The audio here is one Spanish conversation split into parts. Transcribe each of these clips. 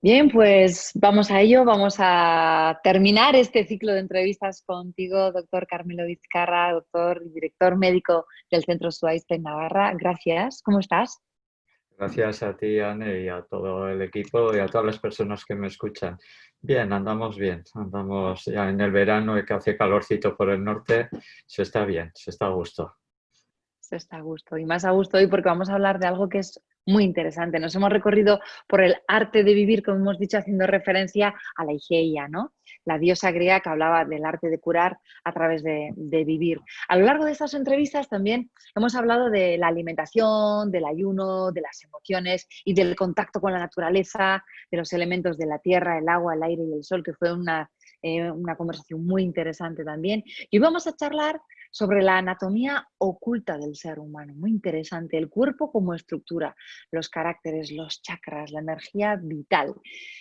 Bien, pues vamos a ello. Vamos a terminar este ciclo de entrevistas contigo, doctor Carmelo Vizcarra, doctor y director médico del Centro Suárez Navarra. Gracias. ¿Cómo estás? Gracias a ti, Anne, y a todo el equipo y a todas las personas que me escuchan. Bien, andamos ya en el verano y que hace calorcito por el norte, se está bien, se está a gusto. Se está a gusto y más a gusto hoy porque vamos a hablar de algo que es muy interesante. Nos hemos recorrido por el arte de vivir, como hemos dicho, haciendo referencia a la Igeia, ¿no? La diosa griega que hablaba del arte de curar a través de vivir. A lo largo de estas entrevistas también hemos hablado de la alimentación, del ayuno, de las emociones y del contacto con la naturaleza, de los elementos de la tierra, el agua, el aire y el sol, que fue una conversación muy interesante también. Y hoy vamos a charlar sobre la anatomía oculta del ser humano. Muy interesante. El cuerpo como estructura, los caracteres, los chakras, la energía vital.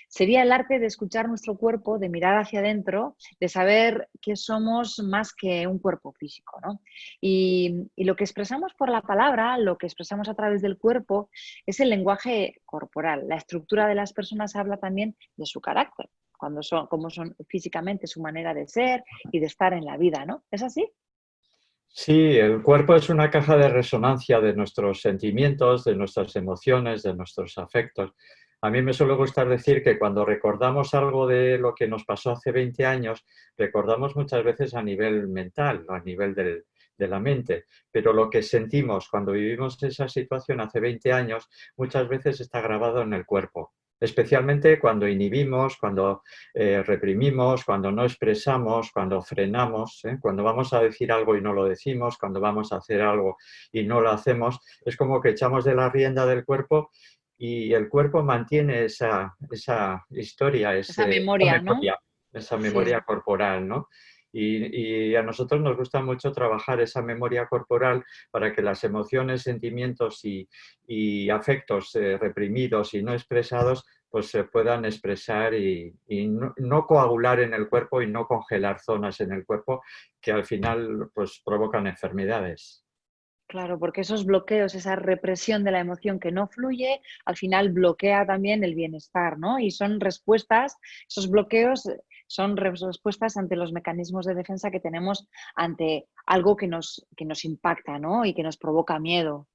Sería el arte de escuchar nuestro cuerpo, de mirar hacia adentro, de saber que somos más que un cuerpo físico, ¿no? Y lo que expresamos por la palabra, lo que expresamos a través del cuerpo, es el lenguaje corporal. La estructura de las personas habla también de su carácter, cuando son, cómo son físicamente, su manera de ser y de estar en la vida, ¿no? ¿Es así? Sí, el cuerpo es una caja de resonancia de nuestros sentimientos, de nuestras emociones, de nuestros afectos. A mí me suele gustar decir que cuando recordamos algo de lo que nos pasó hace 20 años, recordamos muchas veces a nivel mental, a nivel de la mente, pero lo que sentimos cuando vivimos esa situación hace 20 años muchas veces está grabado en el cuerpo. Especialmente cuando inhibimos, cuando reprimimos, cuando no expresamos, cuando frenamos, cuando vamos a decir algo y no lo decimos, cuando vamos a hacer algo y no lo hacemos, es como que echamos de la rienda del cuerpo y el cuerpo mantiene esa historia, Esa memoria, ¿no? esa Sí. memoria corporal, ¿no? Y a nosotros nos gusta mucho trabajar esa memoria corporal para que las emociones, sentimientos y afectos reprimidos y no expresados pues se puedan expresar y no coagular en el cuerpo y no congelar zonas en el cuerpo que al final pues provocan enfermedades. Claro, porque esos bloqueos, esa represión de la emoción que no fluye, al final bloquea también el bienestar, ¿no? Y son respuestas, esos bloqueos son respuestas ante los mecanismos de defensa que tenemos ante algo que nos impacta, ¿no? Y que nos provoca miedo.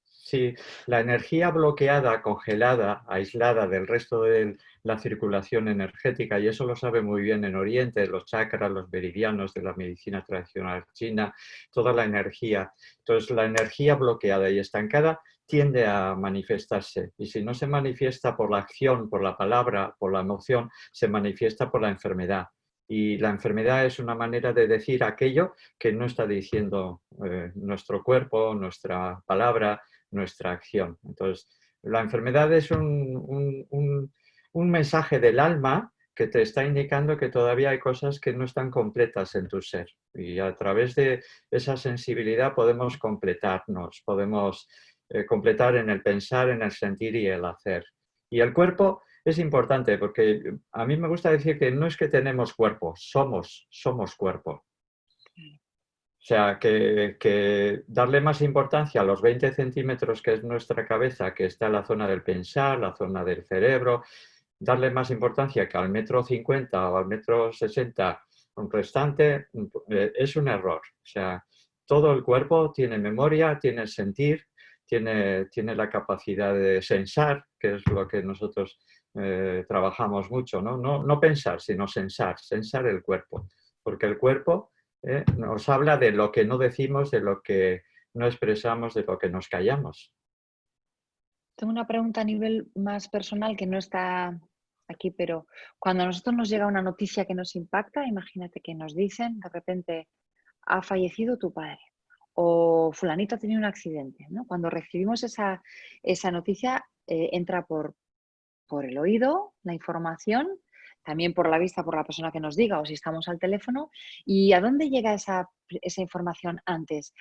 Sí, la energía bloqueada, congelada, aislada del resto de la circulación energética, y eso lo sabe muy bien en Oriente, los chakras, los meridianos de la medicina tradicional china, toda la energía. Entonces, la energía bloqueada y estancada tiende a manifestarse, y si no se manifiesta por la acción, por la palabra, por la emoción, se manifiesta por la enfermedad. Y la enfermedad es una manera de decir aquello que no está diciendo nuestro cuerpo, nuestra palabra, nuestra acción. Entonces, la enfermedad es un mensaje del alma que te está indicando que todavía hay cosas que no están completas en tu ser. Y a través de esa sensibilidad podemos completarnos, podemos completar en el pensar, en el sentir y el hacer. Y el cuerpo es importante porque a mí me gusta decir que no es que tenemos cuerpo, somos cuerpo. O sea, que darle más importancia a los 20 centímetros que es nuestra cabeza, que está en la zona del pensar, la zona del cerebro, darle más importancia que al metro 50 o al metro 60 un restante, es un error. O sea, todo el cuerpo tiene memoria, tiene sentir, tiene la capacidad de sensar, que es lo que nosotros trabajamos mucho, ¿no? No pensar, sino sensar el cuerpo. Porque el cuerpo nos habla de lo que no decimos, de lo que no expresamos, de lo que nos callamos. Tengo una pregunta a nivel más personal que no está aquí, pero cuando a nosotros nos llega una noticia que nos impacta, imagínate que nos dicen de repente, ha fallecido tu padre o fulanito ha tenido un accidente, ¿no? Cuando recibimos esa noticia, entra por el oído la información, también por la vista, por la persona que nos diga o si estamos al teléfono. ¿Y a dónde llega esa información antes?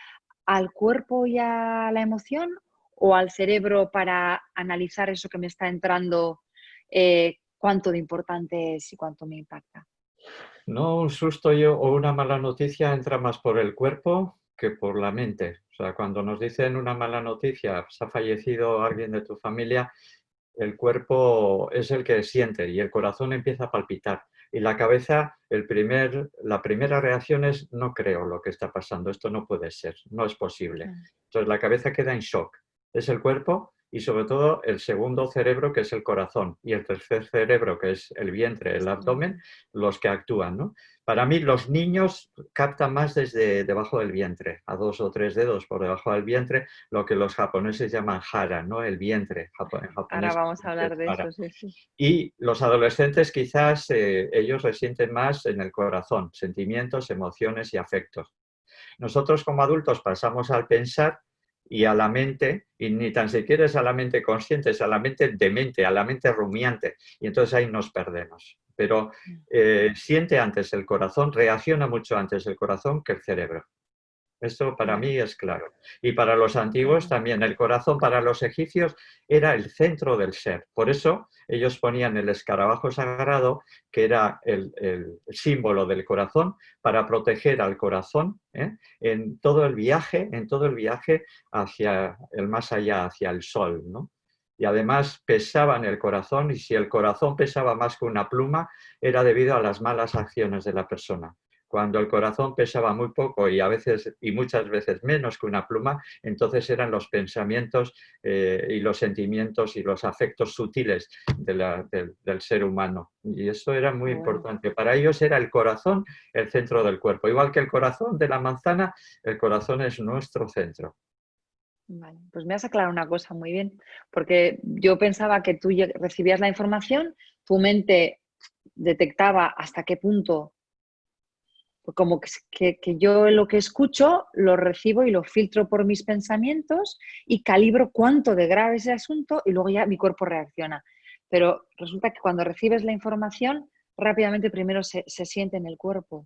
¿Al cuerpo y a la emoción o al cerebro para analizar eso que me está entrando, cuánto de importante es y cuánto me impacta? No un susto o una mala noticia entra más por el cuerpo que por la mente. O sea, cuando nos dicen una mala noticia, pues ha fallecido alguien de tu familia, el cuerpo es el que siente y el corazón empieza a palpitar. Y la cabeza, la primera reacción es: no creo lo que está pasando, esto no puede ser, no es posible. Entonces la cabeza queda en shock. Es el cuerpo y sobre todo el segundo cerebro, que es el corazón, y el tercer cerebro, que es el vientre, el abdomen, los que actúan, ¿no? Para mí los niños captan más desde debajo del vientre, a 2 o 3 dedos por debajo del vientre, lo que los japoneses llaman hara, ¿no? El vientre, en Ahora japonés vamos a es hablar de hara. eso, sí, sí. Y los adolescentes quizás ellos resienten más en el corazón, sentimientos, emociones y afectos. Nosotros como adultos pasamos al pensar y a la mente, y ni tan siquiera es a la mente consciente, es a la mente demente, a la mente rumiante, y entonces ahí nos perdemos. Pero siente antes el corazón, reacciona mucho antes el corazón que el cerebro. Esto para mí es claro. Y para los antiguos también. El corazón para los egipcios era el centro del ser. Por eso ellos ponían el escarabajo sagrado, que era el símbolo del corazón, para proteger al corazón en todo el viaje hacia el más allá, hacia el sol, ¿no? Y además pesaban el corazón, y si el corazón pesaba más que una pluma, era debido a las malas acciones de la persona. Cuando el corazón pesaba muy poco y muchas veces menos que una pluma, entonces eran los pensamientos y los sentimientos y los afectos sutiles del ser humano. Y eso era muy importante. Para ellos era el corazón el centro del cuerpo. Igual que el corazón de la manzana, el corazón es nuestro centro. Vale, pues me has aclarado una cosa muy bien, porque yo pensaba que tú recibías la información, tu mente detectaba hasta qué punto, como que yo lo que escucho lo recibo y lo filtro por mis pensamientos y calibro cuánto de grave es el asunto y luego ya mi cuerpo reacciona. Pero resulta que cuando recibes la información, rápidamente primero se siente en el cuerpo.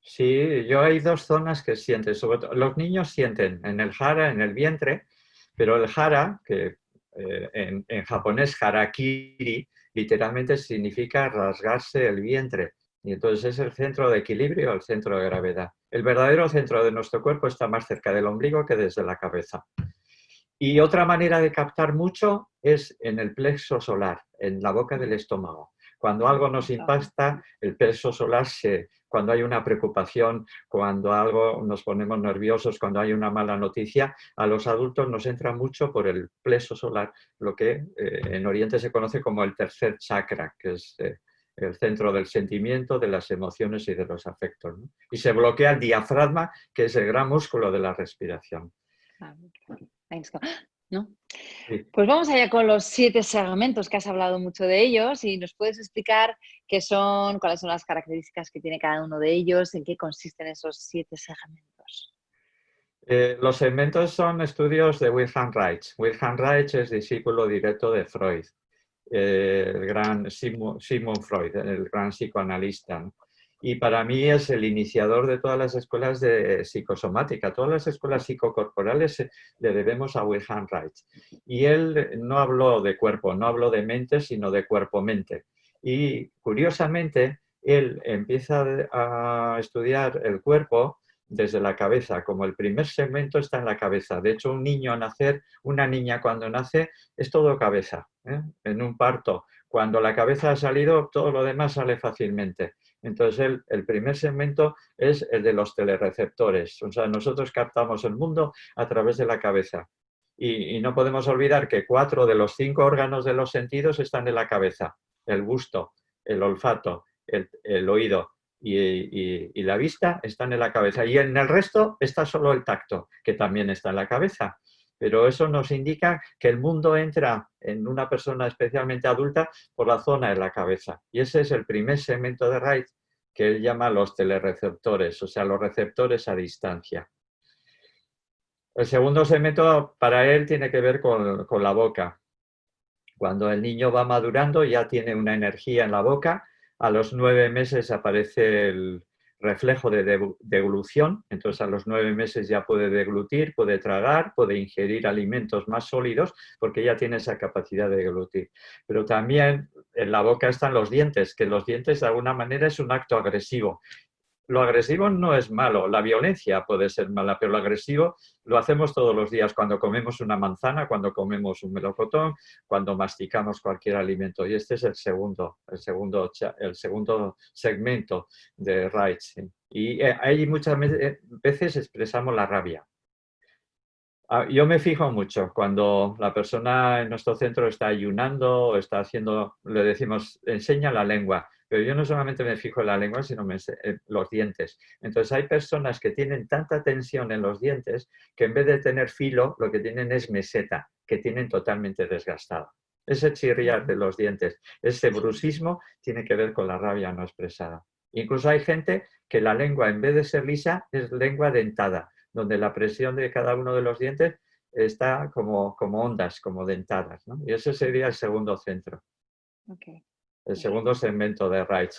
Sí, yo hay dos zonas que sienten, sobre todo los niños sienten en el hara, en el vientre, pero el hara, que en japonés harakiri, literalmente significa rasgarse el vientre. Y entonces es el centro de equilibrio, el centro de gravedad. El verdadero centro de nuestro cuerpo está más cerca del ombligo que desde la cabeza. Y otra manera de captar mucho es en el plexo solar, en la boca del estómago. Cuando algo nos impacta, el plexo solar cuando hay una preocupación, cuando algo nos ponemos nerviosos, cuando hay una mala noticia, a los adultos nos entra mucho por el plexo solar, lo que en Oriente se conoce como el tercer chakra, que es el centro del sentimiento, de las emociones y de los afectos, ¿no? Y se bloquea el diafragma, que es el gran músculo de la respiración. ¿No? Sí. Pues vamos allá con los 7 segmentos, que has hablado mucho de ellos, y nos puedes explicar cuáles son las características que tiene cada uno de ellos, en qué consisten esos 7 segmentos. Los segmentos son estudios de Wilhelm Reich. Wilhelm Reich es discípulo directo de Freud, el gran Sigmund Freud, el gran psicoanalista, ¿no? Y para mí es el iniciador de todas las escuelas de psicosomática. Todas las escuelas psicocorporales le debemos a Wilhelm Reich. Y él no habló de cuerpo, no habló de mente, sino de cuerpo-mente. Y curiosamente, él empieza a estudiar el cuerpo desde la cabeza, como el primer segmento está en la cabeza. De hecho, un niño a nacer, una niña cuando nace, es todo cabeza, ¿eh? En un parto, cuando la cabeza ha salido, todo lo demás sale fácilmente. Entonces, el primer segmento es el de los telerreceptores. O sea, nosotros captamos el mundo a través de la cabeza. Y no podemos olvidar que 4 de los 5 órganos de los sentidos están en la cabeza. El gusto, el olfato, el oído y la vista están en la cabeza. Y en el resto está solo el tacto, que también está en la cabeza. Pero eso nos indica que el mundo entra en una persona especialmente adulta por la zona de la cabeza. Y ese es el primer segmento de Reich, que él llama los telerreceptores, o sea, los receptores a distancia. El segundo segmento para él tiene que ver con la boca. Cuando el niño va madurando ya tiene una energía en la boca. A los 9 meses aparece el reflejo de deglución, entonces a los 9 meses ya puede deglutir, puede tragar, puede ingerir alimentos más sólidos porque ya tiene esa capacidad de deglutir. Pero también en la boca están los dientes, que los dientes de alguna manera es un acto agresivo. lo agresivo no es malo, la violencia puede ser mala, pero lo agresivo lo hacemos todos los días cuando comemos una manzana, cuando comemos un melocotón, cuando masticamos cualquier alimento. Y este es el segundo segmento de Reich. Y ahí muchas veces expresamos la rabia. Yo me fijo mucho cuando la persona en nuestro centro está ayunando o está haciendo, le decimos, enseña la lengua, pero yo no solamente me fijo en la lengua, sino en los dientes. Entonces hay personas que tienen tanta tensión en los dientes que en vez de tener filo, lo que tienen es meseta, que tienen totalmente desgastada. Ese chirriar de los dientes, ese brusismo, tiene que ver con la rabia no expresada. Incluso hay gente que la lengua, en vez de ser lisa, es lengua dentada, donde la presión de cada uno de los dientes está como ondas, como dentadas, ¿no? Y ese sería el segundo centro, el segundo segmento de Reich.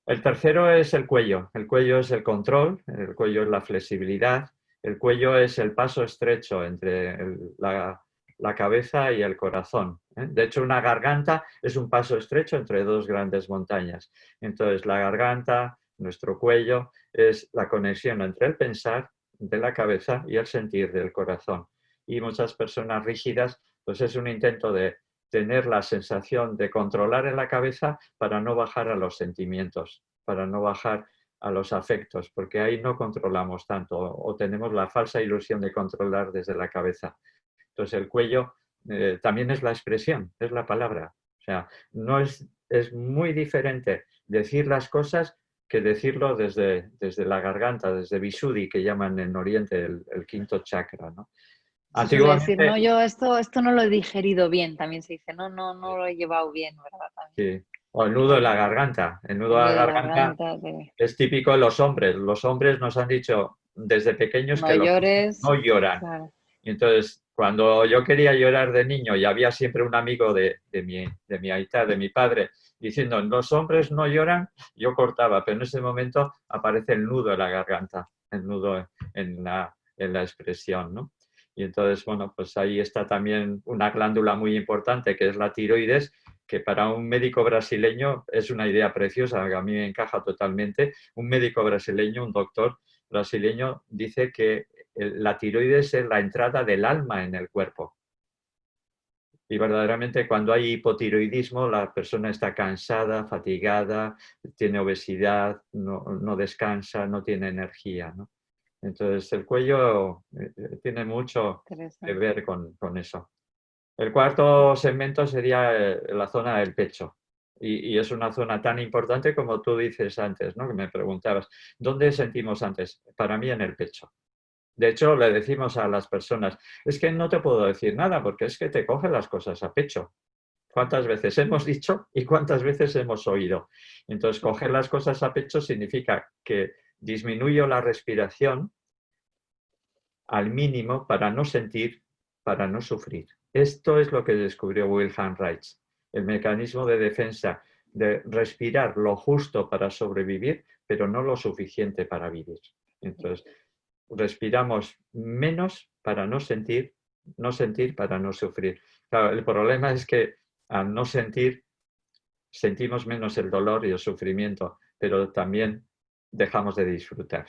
El tercero es el cuello. El cuello es el control, el cuello es la flexibilidad, el cuello es el paso estrecho entre la cabeza y el corazón. De hecho, una garganta es un paso estrecho entre dos grandes montañas. Entonces, la garganta, nuestro cuello, es la conexión entre el pensar de la cabeza y el sentir del corazón. Y muchas personas rígidas, pues es un intento de tener la sensación de controlar en la cabeza para no bajar a los sentimientos, para no bajar a los afectos, porque ahí no controlamos tanto o tenemos la falsa ilusión de controlar desde la cabeza. Entonces el cuello también es la expresión, es la palabra. O sea, no es muy diferente decir las cosas que decirlo desde la garganta, desde Visuddhi, que llaman en Oriente el quinto chakra, ¿no? Se suele decir, no, Antiguamente, yo esto no lo he digerido bien, también se dice, no lo he llevado bien, ¿verdad? También. sí. O el nudo de la garganta. El nudo El de la nudo de la garganta garganta, es típico de los hombres. Los hombres nos han dicho desde pequeños no que los hombres llores, no lloran. claro. Y entonces, cuando yo quería llorar de niño y había siempre un amigo de mi aita, de mi padre, diciendo, los hombres no lloran, yo cortaba, pero en ese momento aparece el nudo de la garganta, el nudo en la expresión, ¿no? Y entonces, bueno, pues ahí está también una glándula muy importante, que es la tiroides, que para un médico brasileño es una idea preciosa, que a mí me encaja totalmente. Un médico brasileño, un doctor brasileño, dice que la tiroides es la entrada del alma en el cuerpo. Y verdaderamente cuando hay hipotiroidismo, la persona está cansada, fatigada, tiene obesidad, no descansa, no tiene energía, ¿no? Entonces el cuello tiene mucho que Interesante. ver con eso. El cuarto segmento sería la zona del pecho. Y es una zona tan importante como tú dices antes, ¿no? Que me preguntabas, ¿dónde sentimos antes? Para mí en el pecho. De hecho, le decimos a las personas, es que no te puedo decir nada porque es que te cogen las cosas a pecho. ¿Cuántas veces hemos dicho y cuántas veces hemos oído? Entonces, coger las cosas a pecho significa que disminuyo la respiración al mínimo para no sentir, para no sufrir. Esto es lo que descubrió Wilhelm Reich, el mecanismo de defensa de respirar lo justo para sobrevivir, pero no lo suficiente para vivir. Entonces, respiramos menos para no sentir para no sufrir. Claro, el problema es que al no sentir, sentimos menos el dolor y el sufrimiento, pero también dejamos de disfrutar.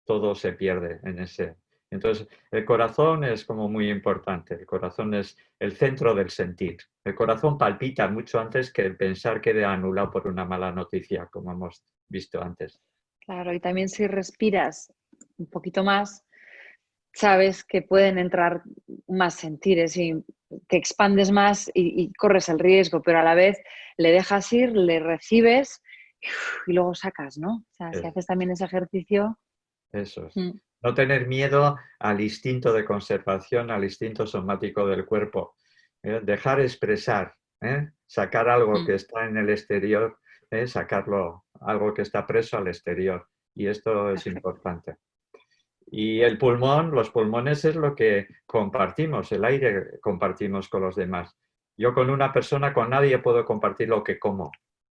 Todo se pierde en ese. Entonces, el corazón es como muy importante. El corazón es el centro del sentir. El corazón palpita mucho antes que el pensar quede anulado por una mala noticia, como hemos visto antes. Claro, y también si respiras un poquito más, sabes que pueden entrar más sentires y que expandes más y corres el riesgo, pero a la vez le dejas ir, le recibes y luego sacas, ¿no? O sea, si haces también ese ejercicio. Eso es. No tener miedo al instinto de conservación, al instinto somático del cuerpo. Dejar expresar, sacar algo que está en el exterior, sacarlo, algo que está preso al exterior. Y esto es Perfecto. importante. Y el pulmón, los pulmones es lo que compartimos, el aire compartimos con los demás. Yo con una persona, con nadie puedo compartir lo que como,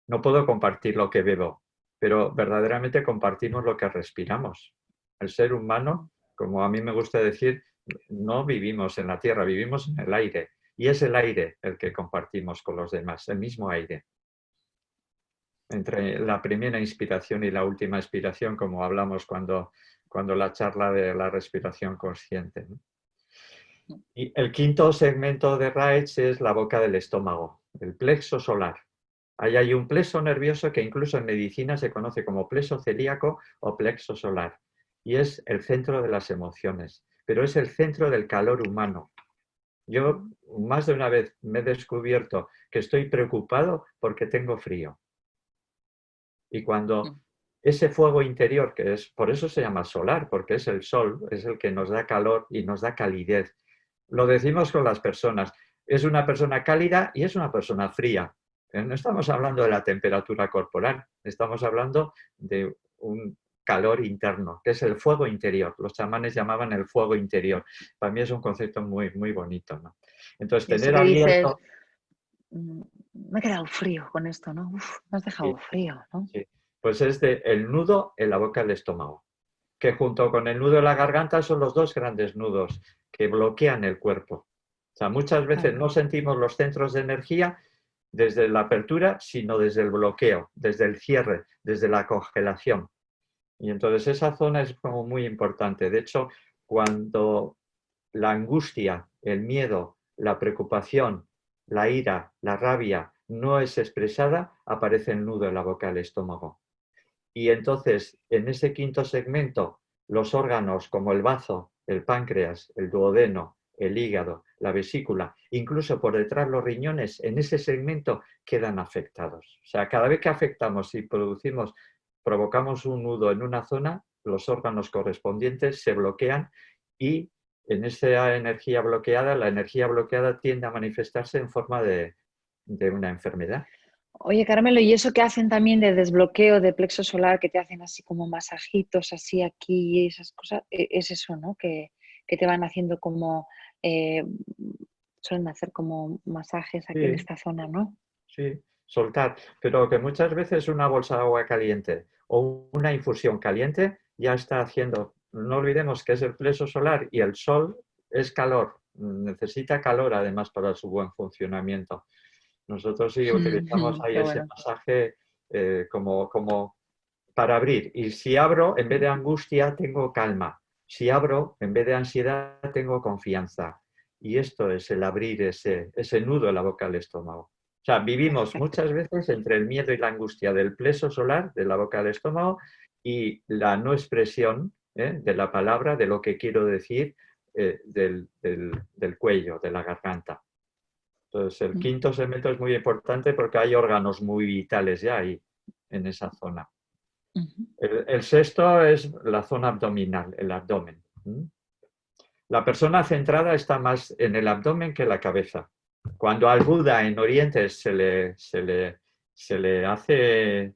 no puedo compartir lo que bebo, pero verdaderamente compartimos lo que respiramos. El ser humano, como a mí me gusta decir, no vivimos en la tierra, vivimos en el aire. Y es el aire el que compartimos con los demás, el mismo aire. entre la primera inspiración y la última expiración, como hablamos cuando la charla de la respiración consciente, ¿no? Y el quinto segmento de Raich es la boca del estómago, el plexo solar. Ahí hay un plexo nervioso que incluso en medicina se conoce como plexo celíaco o plexo solar. Y es el centro de las emociones, pero es el centro del calor humano. Yo más de una vez me he descubierto que estoy preocupado porque tengo frío. Y cuando ese fuego interior, que es, por eso se llama solar, porque es el sol, es el que nos da calor y nos da calidez. Lo decimos con las personas. Es una persona cálida y es una persona fría. No estamos hablando de la temperatura corporal, estamos hablando de un calor interno, que es el fuego interior. Los chamanes llamaban el fuego interior. Para mí es un concepto muy, muy bonito, ¿no? Entonces, Y eso tener que dices, abierto... me he quedado frío con esto, ¿no? Uf, me has dejado Sí, frío, ¿no? sí. Pues es el nudo en la boca del estómago, que junto con el nudo de la garganta son los dos grandes nudos que bloquean el cuerpo. O sea, muchas veces Claro. no sentimos los centros de energía desde la apertura, sino desde el bloqueo, desde el cierre, desde la congelación. Y entonces esa zona es como muy importante. De hecho, cuando la angustia, el miedo, la preocupación, la ira, la rabia no es expresada, aparece el nudo en la boca del estómago. Y entonces, en ese quinto segmento, los órganos como el bazo, el páncreas, el duodeno, el hígado, la vesícula, incluso por detrás los riñones, en ese segmento quedan afectados. O sea, cada vez que afectamos y provocamos un nudo en una zona, los órganos correspondientes se bloquean y en esa energía bloqueada, la energía bloqueada tiende a manifestarse en forma de una enfermedad. Oye, Carmelo, ¿y eso que hacen también de desbloqueo de plexo solar, que te hacen así como masajitos así aquí y esas cosas? Es eso, ¿no? Que te van haciendo como, eh, suelen hacer como masajes aquí en Sí, esta zona, ¿no? sí, soltar, pero que muchas veces una bolsa de agua caliente o una infusión caliente ya está haciendo, no olvidemos que es el plexo solar y el sol es calor, necesita calor además para su buen funcionamiento. Nosotros sí utilizamos ahí Qué ese bueno. masaje como para abrir. Y si abro, en vez de angustia, tengo calma. Si abro, en vez de ansiedad, tengo confianza. Y esto es el abrir ese nudo en la boca del estómago. O sea, vivimos Perfecto. muchas veces entre el miedo y la angustia del plexo solar, de la boca del estómago, y la no expresión de la palabra, de lo que quiero decir, del cuello, de la garganta. Entonces, el quinto segmento es muy importante porque hay órganos muy vitales ya ahí, en esa zona. El sexto es la zona abdominal, el abdomen. La persona centrada está más en el abdomen que en la cabeza. Cuando al Buda en Oriente se le hace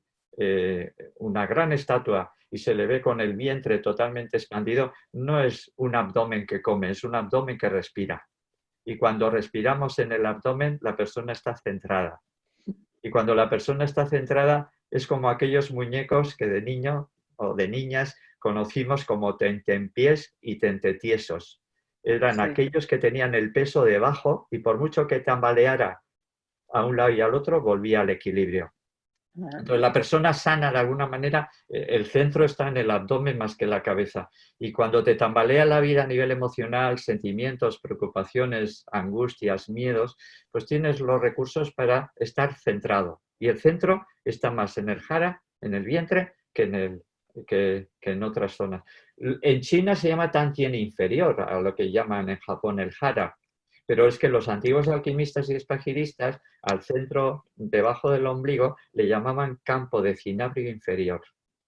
una gran estatua y se le ve con el vientre totalmente expandido, no es un abdomen que come, es un abdomen que respira. Y cuando respiramos en el abdomen, la persona está centrada. Y cuando la persona está centrada, es como aquellos muñecos que de niño o de niñas conocimos como tentempiés y tentetiesos. Eran Sí. aquellos que tenían el peso debajo y por mucho que tambaleara a un lado y al otro, volvía al equilibrio. Ah, Entonces, la persona sana, de alguna manera, el centro está en el abdomen más que en la cabeza. Y cuando te tambalea la vida a nivel emocional, sentimientos, preocupaciones, angustias, miedos, pues tienes los recursos para estar centrado. Y el centro está más en el jara, en el vientre, que en otras zonas. En China se llama Tantien inferior, a lo que llaman en Japón el jara. Pero es que los antiguos alquimistas y espagiristas, al centro, debajo del ombligo, le llamaban campo de cinabrio inferior.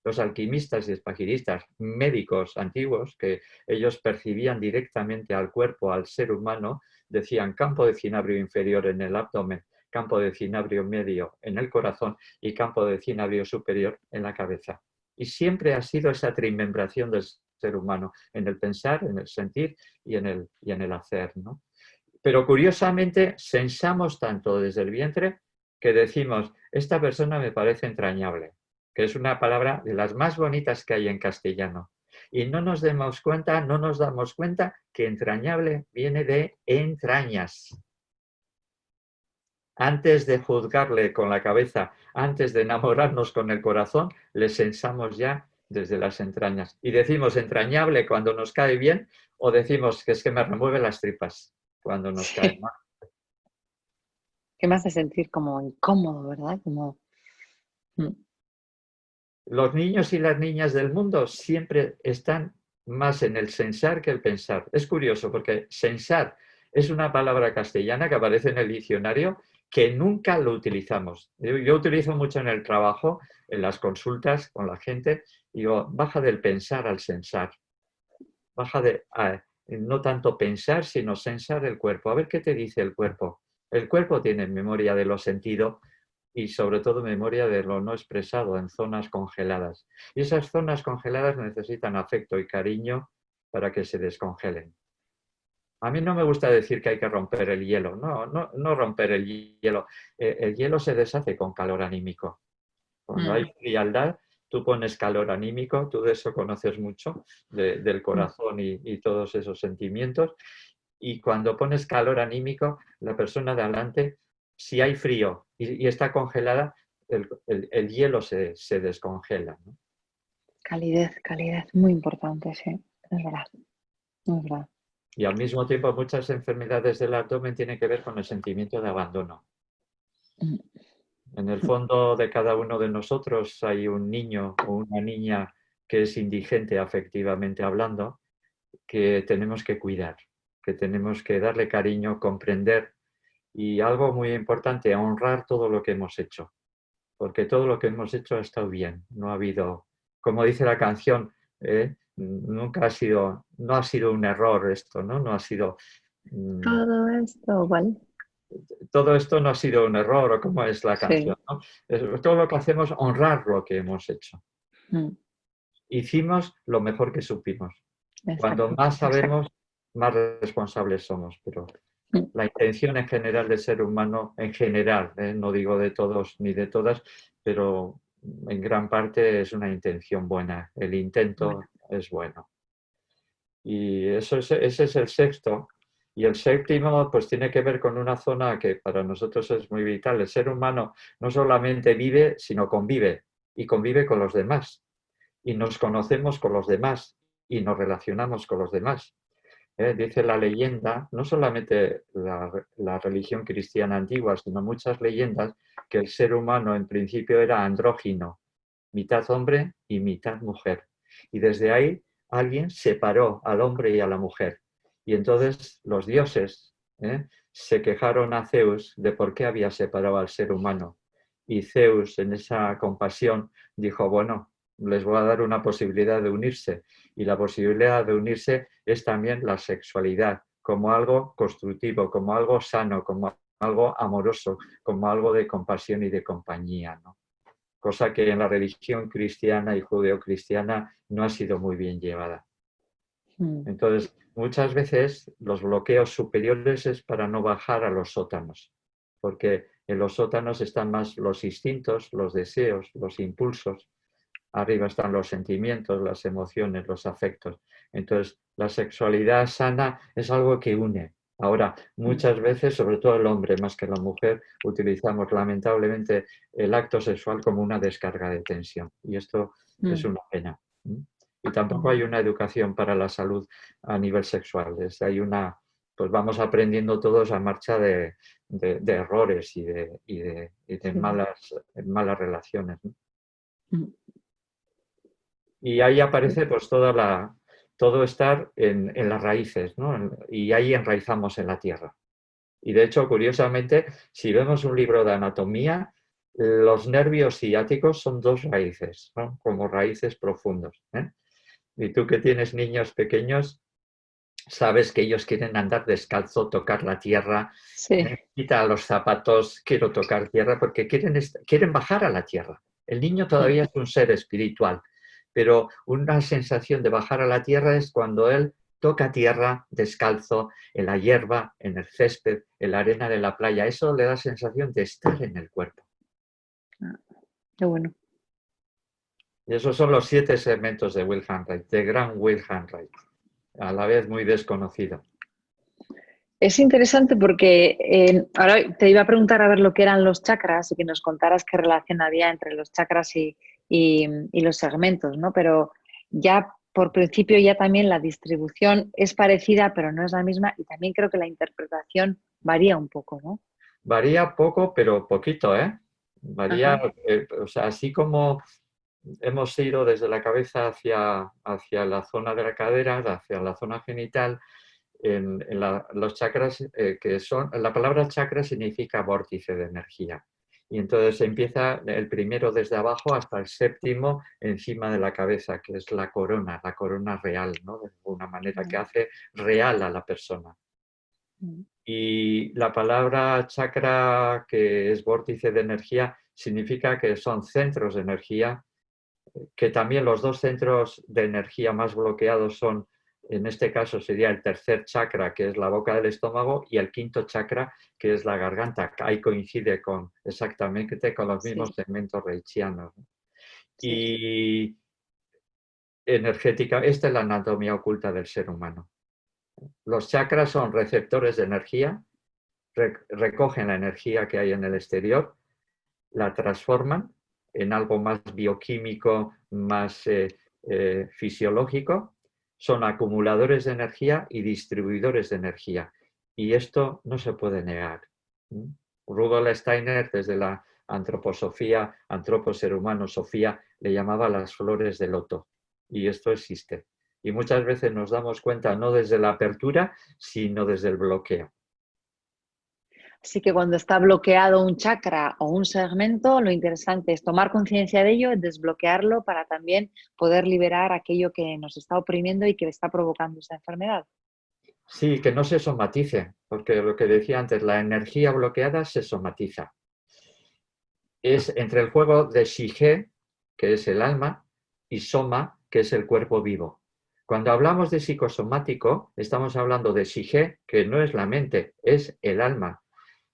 Los alquimistas y espagiristas médicos antiguos, que ellos percibían directamente al cuerpo, al ser humano, decían campo de cinabrio inferior en el abdomen, campo de cinabrio medio en el corazón y campo de cinabrio superior en la cabeza. Y siempre ha sido esa trimembración del ser humano, en el pensar, en el sentir y en el hacer, ¿no? Pero curiosamente sensamos tanto desde el vientre que decimos, esta persona me parece entrañable, que es una palabra de las más bonitas que hay en castellano. Y no nos damos cuenta que entrañable viene de entrañas. antes de juzgarle con la cabeza, antes de enamorarnos con el corazón, le sensamos ya desde las entrañas. Y decimos entrañable cuando nos cae bien o decimos que es que me remueve las tripas cuando nos cae Sí. mal. Que me hace sentir como incómodo, ¿verdad? Como... Los niños y las niñas del mundo siempre están más en el sensar que el pensar. Es curioso porque sensar es una palabra castellana que aparece en el diccionario que nunca lo utilizamos. Yo utilizo mucho en el trabajo, en las consultas con la gente, digo, baja del pensar al sensar. Baja de no tanto pensar, sino sensar el cuerpo. A ver qué te dice el cuerpo. El cuerpo tiene memoria de los sentidos y sobre todo memoria de lo no expresado en zonas congeladas. Y esas zonas congeladas necesitan afecto y cariño para que se descongelen. A mí no me gusta decir que hay que romper el hielo, no romper el hielo. El hielo se deshace con calor anímico. Cuando hay frialdad, tú pones calor anímico, tú de eso conoces mucho, del corazón y todos esos sentimientos. Y cuando pones calor anímico, la persona de adelante, si hay frío y está congelada, el hielo se descongela, ¿no? Calidez, muy importante, sí, es verdad, es verdad. Y al mismo tiempo muchas enfermedades del abdomen tienen que ver con el sentimiento de abandono. En el fondo de cada uno de nosotros hay un niño o una niña que es indigente afectivamente hablando, que tenemos que cuidar, que tenemos que darle cariño, comprender y algo muy importante, honrar todo lo que hemos hecho, porque todo lo que hemos hecho ha estado bien, no ha habido, como dice la canción, nunca ha sido, no ha sido un error esto, ¿no? No ha sido... Todo esto, ¿vale? todo esto no ha sido un error o como es la canción, Sí. ¿no? Todo lo que hacemos, honrar lo que hemos hecho. Hicimos lo mejor que supimos. Cuando Exacto, más exacto. sabemos, más responsables somos. Pero la intención en general del ser humano, en general, no digo de todos ni de todas, pero en gran parte es una intención buena. El intento Bueno, es bueno. Y ese es el sexto. Y el séptimo, pues tiene que ver con una zona que para nosotros es muy vital. El ser humano no solamente vive, sino convive. Y convive con los demás. Y nos conocemos con los demás. Y nos relacionamos con los demás. Dice la leyenda, no solamente la religión cristiana antigua, sino muchas leyendas, que el ser humano en principio era andrógino, mitad hombre y mitad mujer. Y desde ahí alguien separó al hombre y a la mujer. Y entonces los dioses se quejaron a Zeus de por qué había separado al ser humano. Y Zeus, en esa compasión, dijo, bueno, les voy a dar una posibilidad de unirse. Y la posibilidad de unirse es también la sexualidad, como algo constructivo, como algo sano, como algo amoroso, como algo de compasión y de compañía, ¿no? Cosa que en la religión cristiana y judeocristiana no ha sido muy bien llevada. Entonces, muchas veces los bloqueos superiores es para no bajar a los sótanos, porque en los sótanos están más los instintos, los deseos, los impulsos, arriba están los sentimientos, las emociones, los afectos. Entonces, la sexualidad sana es algo que une. Ahora, muchas veces, sobre todo el hombre más que la mujer, utilizamos lamentablemente el acto sexual como una descarga de tensión. Y esto es una pena. Y tampoco hay una educación para la salud a nivel sexual. Hay una, pues vamos aprendiendo todos a marcha de errores y de malas relaciones, ¿no? Y ahí aparece pues todo estar en las raíces, ¿no? Y ahí enraizamos en la tierra. Y de hecho, curiosamente, si vemos un libro de anatomía, los nervios ciáticos son dos raíces, ¿no? Como raíces profundos. Y tú que tienes niños pequeños, sabes que ellos quieren andar descalzo, tocar la tierra, sí. quita los zapatos, quiero tocar tierra, porque quieren bajar a la tierra. El niño todavía es un ser espiritual, pero una sensación de bajar a la tierra es cuando él toca tierra descalzo, en la hierba, en el césped, en la arena de la playa. Eso le da sensación de estar en el cuerpo. Qué bueno. Y esos son los 7 segmentos de Will Hanraid, de gran Will Hanraid, a la vez muy desconocido. Es interesante porque ahora te iba a preguntar a ver lo que eran los chakras y que nos contaras qué relación había entre los chakras y los segmentos, ¿no? Pero ya por principio ya también la distribución es parecida, pero no es la misma y también creo que la interpretación varía un poco, ¿no? Varía poco, pero poquito, ¿eh? Varía, Ajá, o sea, así como hemos ido desde la cabeza hacia la zona de la cadera, hacia la zona genital, los chakras, la palabra chakra significa vórtice de energía. Y entonces empieza el primero desde abajo hasta el séptimo encima de la cabeza, que es la corona real, ¿no? De alguna manera, que mm, hace real a la persona. mm, Y la palabra chakra, que es vórtice de energía, significa que son centros de energía, que también los dos centros de energía más bloqueados son, en este caso sería el tercer chakra, que es la boca del estómago, y el quinto chakra, que es la garganta. Ahí coincide exactamente con los mismos sí, segmentos reichianos. sí, Y energética, esta es la anatomía oculta del ser humano. Los chakras son receptores de energía, recogen la energía que hay en el exterior, la transforman en algo más bioquímico, más fisiológico, son acumuladores de energía y distribuidores de energía. Y esto no se puede negar. Rudolf Steiner, desde la antroposofía, ser humano, Sofía, le llamaba las flores de loto. Y esto existe. Y muchas veces nos damos cuenta no desde la apertura, sino desde el bloqueo. Así que cuando está bloqueado un chakra o un segmento, lo interesante es tomar conciencia de ello, desbloquearlo para también poder liberar aquello que nos está oprimiendo y que está provocando esa enfermedad. Sí, que no se somatice, porque lo que decía antes, la energía bloqueada se somatiza. Es entre el juego de Shige, que es el alma, y Soma, que es el cuerpo vivo. Cuando hablamos de psicosomático, estamos hablando de Shige, que no es la mente, es el alma.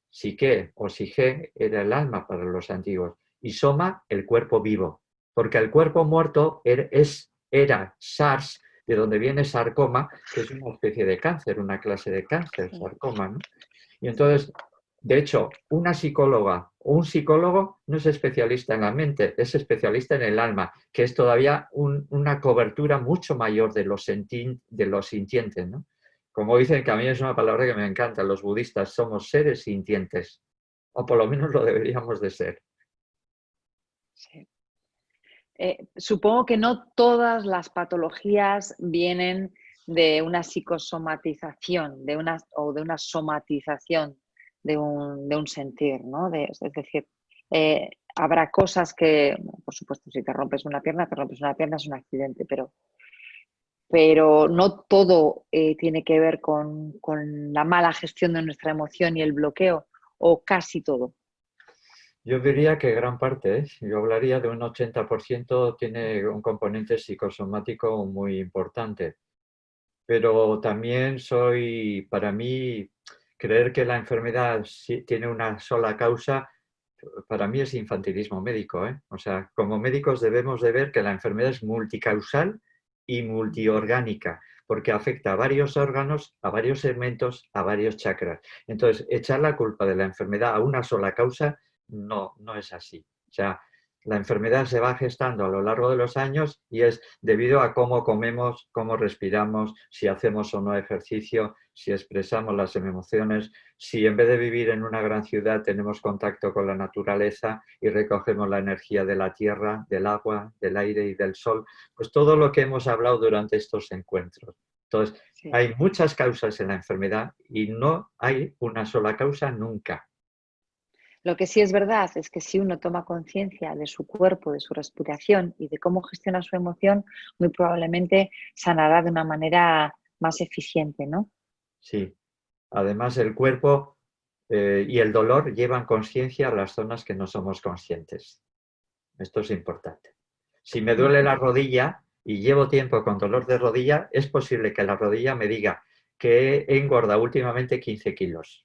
Psique o Shige era el alma para los antiguos, y Soma, el cuerpo vivo, porque el cuerpo muerto era SARS, de donde viene sarcoma, que es una especie de cáncer, una clase de cáncer, Sí, sarcoma, ¿no? Y sí. entonces, de hecho, una psicóloga o un psicólogo no es especialista en la mente, es especialista en el alma, que es todavía una cobertura mucho mayor de los sintientes, ¿no? Como dicen, que a mí es una palabra que me encanta, los budistas somos seres sintientes, o por lo menos lo deberíamos de ser. Sí. Supongo que no todas las patologías vienen de una psicosomatización, o de una somatización de un sentir, ¿no? Es decir, habrá cosas que, bueno, por supuesto, si te rompes una pierna, es un accidente, pero no todo tiene que ver con la mala gestión de nuestra emoción y el bloqueo, o casi todo. Yo diría que gran parte, ¿eh? Yo hablaría de un 80% tiene un componente psicosomático muy importante. Pero también para mí, creer que la enfermedad tiene una sola causa, para mí es infantilismo médico, ¿eh? O sea, como médicos debemos de ver que la enfermedad es multicausal y multiorgánica, porque afecta a varios órganos, a varios segmentos, a varios chakras. Entonces, echar la culpa de la enfermedad a una sola causa no es así. O sea, la enfermedad se va gestando a lo largo de los años y es debido a cómo comemos, cómo respiramos, si hacemos o no ejercicio, si expresamos las emociones, si en vez de vivir en una gran ciudad tenemos contacto con la naturaleza y recogemos la energía de la tierra, del agua, del aire y del sol, pues todo lo que hemos hablado durante estos encuentros. Entonces, Sí. hay muchas causas en la enfermedad y no hay una sola causa nunca. Lo que sí es verdad es que si uno toma conciencia de su cuerpo, de su respiración y de cómo gestiona su emoción, muy probablemente sanará de una manera más eficiente, ¿no? Sí. Además, el cuerpo y el dolor llevan conciencia a las zonas que no somos conscientes. Esto es importante. Si me duele Ujú. la rodilla y llevo tiempo con dolor de rodilla, es posible que la rodilla me diga que he engordado últimamente 15 kilos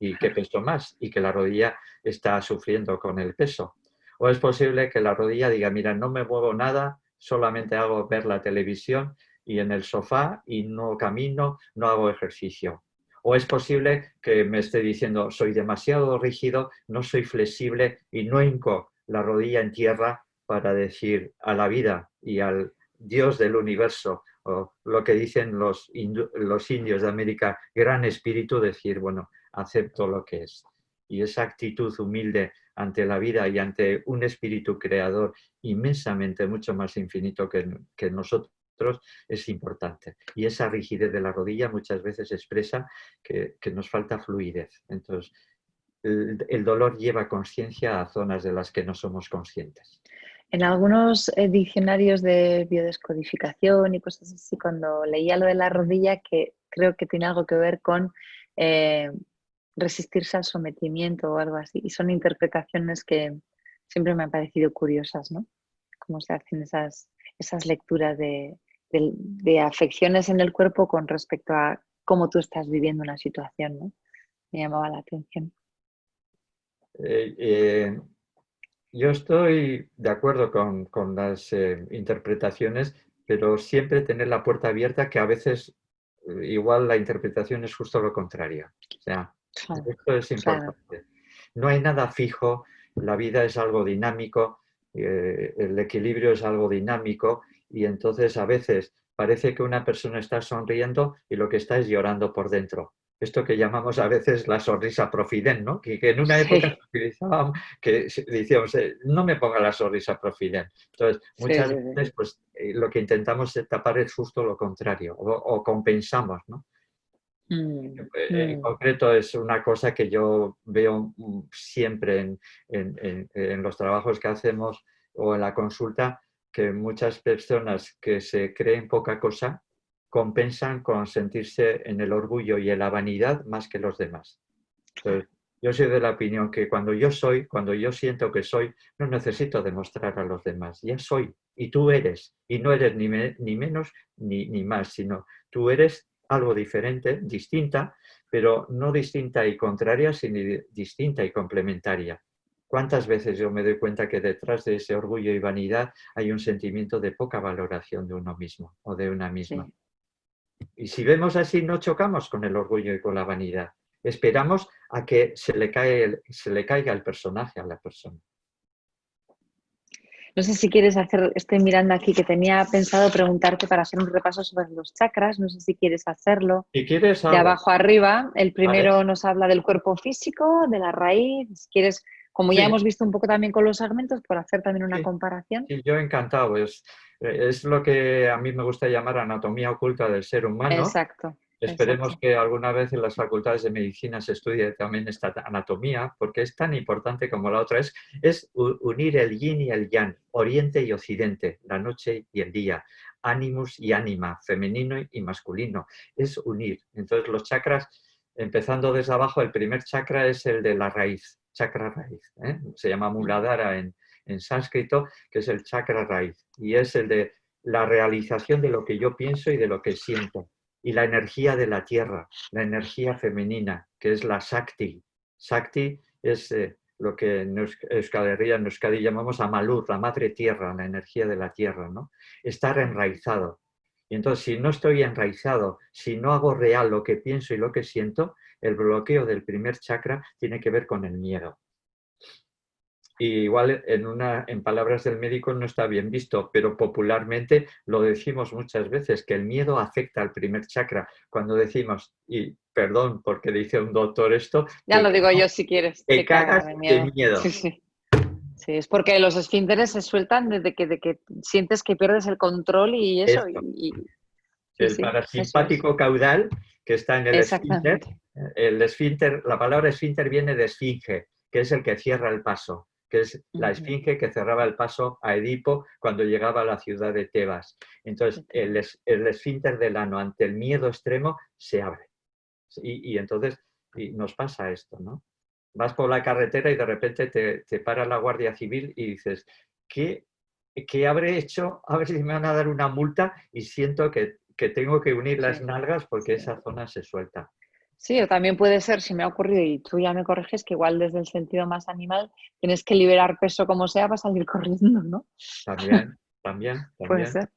y que peso más y que la rodilla está sufriendo con el peso. O es posible que la rodilla diga, mira, no me muevo nada, solamente hago ver la televisión y en el sofá y no camino, no hago ejercicio. O es posible que me esté diciendo, soy demasiado rígido, no soy flexible y no hinco la rodilla en tierra para decir a la vida y al Dios del universo, o lo que dicen los indios de América, gran espíritu, decir, bueno, acepto lo que es. Y esa actitud humilde ante la vida y ante un espíritu creador inmensamente mucho más infinito que nosotros es importante. Y esa rigidez de la rodilla muchas veces expresa que nos falta fluidez. Entonces, el dolor lleva conciencia a zonas de las que no somos conscientes. En algunos diccionarios de biodescodificación y cosas así, cuando leía lo de la rodilla, que creo que tiene algo que ver con eh, resistirse al sometimiento o algo así. Y son interpretaciones que siempre me han parecido curiosas, ¿no? Cómo se hacen esas lecturas de afecciones en el cuerpo con respecto a cómo tú estás viviendo una situación, ¿no? Me llamaba la atención. Yo estoy de acuerdo con las interpretaciones, pero siempre tener la puerta abierta, que a veces igual la interpretación es justo lo contrario. O sea, Claro, esto es claro. importante. No hay nada fijo, la vida es algo dinámico, el equilibrio es algo dinámico y entonces a veces parece que una persona está sonriendo y lo que está es llorando por dentro. Esto que llamamos a veces la sonrisa profident, ¿no? Que en una época Sí, se utilizaba, que decíamos, no me ponga la sonrisa profident. Entonces, sí, muchas sí, sí. veces pues, lo que intentamos tapar es justo lo contrario, o compensamos, ¿no? Mm, En mm. concreto es una cosa que yo veo siempre en los trabajos que hacemos o en la consulta, que muchas personas que se creen poca cosa compensan con sentirse en el orgullo y en la vanidad más que los demás. Entonces, yo soy de la opinión que cuando yo soy, cuando yo siento que soy, no necesito demostrar a los demás, ya soy y tú eres, y no eres ni menos ni más, sino tú eres algo diferente, distinta, pero no distinta y contraria, sino distinta y complementaria. ¿Cuántas veces yo me doy cuenta que detrás de ese orgullo y vanidad hay un sentimiento de poca valoración de uno mismo o de una misma? Sí. Y si vemos así, no chocamos con el orgullo y con la vanidad. Esperamos a que se le caiga el personaje a la persona. No sé si quieres hacer, estoy mirando aquí que tenía pensado preguntarte para hacer un repaso sobre los chakras, no sé si quieres hacerlo. Si quieres, De hago. abajo a arriba, el ¿Vale? primero nos habla del cuerpo físico, de la raíz, si quieres, como ya Sí, hemos visto un poco también con los segmentos, por hacer también una sí, comparación. sí, yo encantado. Es lo que a mí me gusta llamar anatomía oculta del ser humano. Exacto, Esperemos exacto. que alguna vez en las facultades de medicina se estudie también esta anatomía, porque es tan importante como la otra. Es unir el yin y el yang, oriente y occidente, la noche y el día, animus y ánima, femenino y masculino. Es unir. Entonces los chakras, empezando desde abajo, el primer chakra es el de la raíz, chakra raíz. Se llama Muladhara en sánscrito, que es el chakra raíz. Y es el de la realización de lo que yo pienso y de lo que siento y la energía de la tierra, la energía femenina, que es la Shakti. Shakti es lo que en Euskadi llamamos Amalur, la madre tierra, la energía de la tierra, ¿no? Estar enraizado. Y entonces, si no estoy enraizado, si no hago real lo que pienso y lo que siento, el bloqueo del primer chakra tiene que ver con el miedo. Y igual en palabras del médico no está bien visto, pero popularmente lo decimos muchas veces, que el miedo afecta al primer chakra. Cuando decimos, y perdón porque dice un doctor esto, Ya lo digo yo si quieres, te te cagas cagas de de miedo. Sí, miedo. sí. Sí, es porque los esfínteres se sueltan desde que sientes que pierdes el control y eso. Esto, Sí, el sí, eso es. parasimpático caudal que está en Exactamente. el esfínter, la palabra esfínter viene de esfinge, que es el que cierra el paso, que es la Ujú. esfinge que cerraba el paso a Edipo cuando llegaba a la ciudad de Tebas. Entonces, el esfínter del ano ante el miedo extremo se abre. Y entonces nos pasa esto, ¿no? Vas por la carretera y de repente te para la Guardia Civil y dices, ¿qué habré hecho? A ver si me van a dar una multa y siento que tengo que unir las Sí, nalgas porque sí. esa zona se suelta. Sí, o también puede ser, si me ha ocurrido y tú ya me corriges, que igual desde el sentido más animal tienes que liberar peso como sea para salir corriendo, ¿no? También, también, Puede también, ser.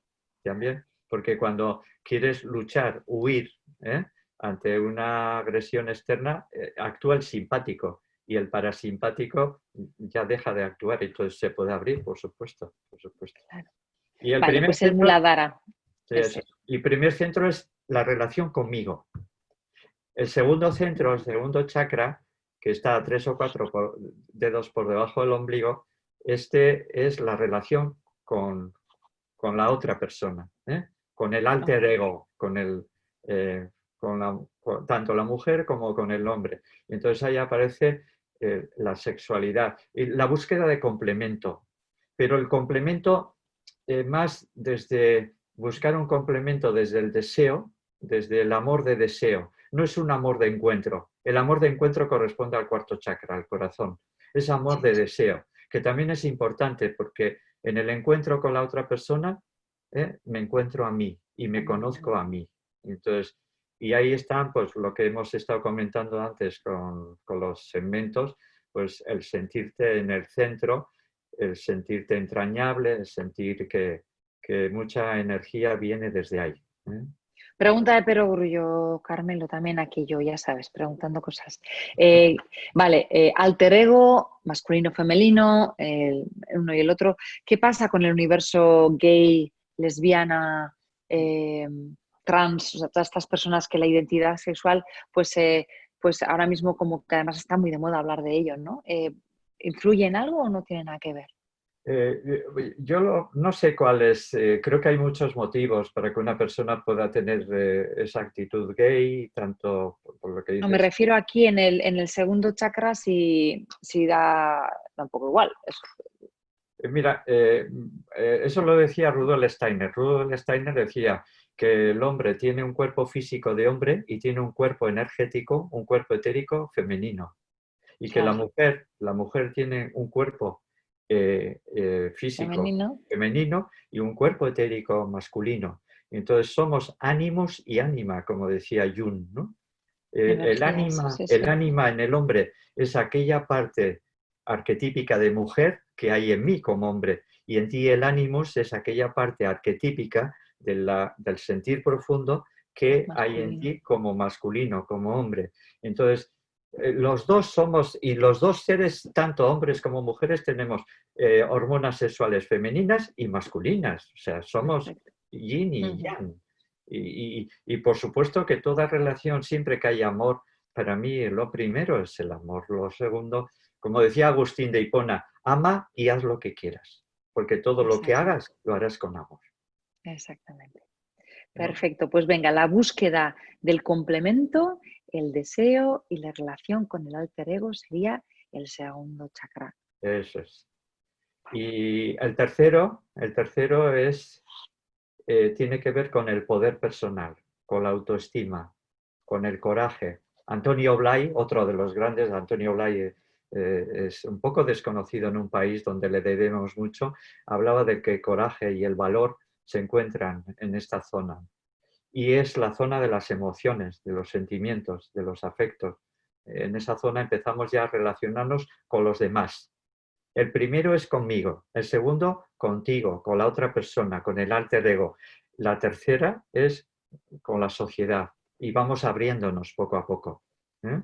también. Porque cuando quieres luchar, huir, ¿eh? ante una agresión externa, actúa el simpático y el parasimpático ya deja de actuar y entonces se puede abrir, por supuesto, por supuesto. Claro. Y el Vale, primer pues el centro, Muladhara. sí, Ese. y primer centro es la relación conmigo. El segundo centro, el segundo chakra, que está a 3 o 4 dedos por debajo del ombligo, este es la relación con la otra persona, ¿eh? Con el alter Ok. ego, eh, tanto la mujer como con el hombre. Y entonces ahí aparece la sexualidad y la búsqueda de complemento, pero el complemento más desde buscar un complemento desde el deseo, desde el amor de deseo. No es un amor de encuentro. El amor de encuentro corresponde al cuarto chakra, al corazón. Es amor Sí. de deseo, que también es importante porque en el encuentro con la otra persona me encuentro a mí y me conozco a mí. Entonces, y ahí están pues lo que hemos estado comentando antes con los segmentos, pues el sentirte en el centro, el sentirte entrañable, el sentir que mucha energía viene desde ahí. ¿Eh? Pregunta de Perogrullo, Carmelo, también aquí yo, ya sabes, preguntando cosas. Vale, alter ego, masculino, femenino, uno y el otro. ¿Qué pasa con el universo gay, lesbiana, eh, trans, o sea, todas estas personas que la identidad sexual, pues ahora mismo como que además está muy de moda hablar de ello, ¿no? ¿Influye en algo o no tiene nada que ver? Yo no sé cuáles, creo que hay muchos motivos para que una persona pueda tener esa actitud gay, tanto por lo que No, me dices. refiero aquí en el segundo chakra si da un poco igual. Mira, eso lo decía Rudolf Steiner. Rudolf Steiner decía que el hombre tiene un cuerpo físico de hombre y tiene un cuerpo energético, un cuerpo etérico femenino. Y que Claro, la mujer tiene un cuerpo físico femenino. femenino y un cuerpo etérico masculino. Entonces somos ánimos y ánima, como decía Jung, ¿no? Energías, sí, El sí. ánima en el hombre es aquella parte arquetípica de mujer que hay en mí como hombre, y en ti el ánimos es aquella parte arquetípica del sentir profundo que hay en Masculino. ti como masculino, como hombre. Entonces, los dos somos, y los dos seres, tanto hombres como mujeres, tenemos hormonas sexuales femeninas y masculinas, o sea, somos Perfecto. yin y Ujú. yang. Y por supuesto que toda relación, siempre que hay amor, para mí lo primero es el amor. Lo segundo, como decía Agustín de Hipona, ama y haz lo que quieras, porque todo lo que Exacto, hagas lo harás con amor. exactamente. ¿No? Perfecto. Pues venga, la búsqueda del complemento, el deseo y la relación con el alter ego sería el segundo chakra. Eso es. Y el tercero es, tiene que ver con el poder personal, con la autoestima, con el coraje. Antonio Blay, otro de los grandes, Antonio Blay es un poco desconocido en un país donde le debemos mucho, hablaba de que el coraje y el valor se encuentran en esta zona. Y es la zona de las emociones, de los sentimientos, de los afectos. En esa zona empezamos ya a relacionarnos con los demás. El primero es conmigo, el segundo contigo, con la otra persona, con el alter ego. La tercera es con la sociedad y vamos abriéndonos poco a poco. ¿Eh?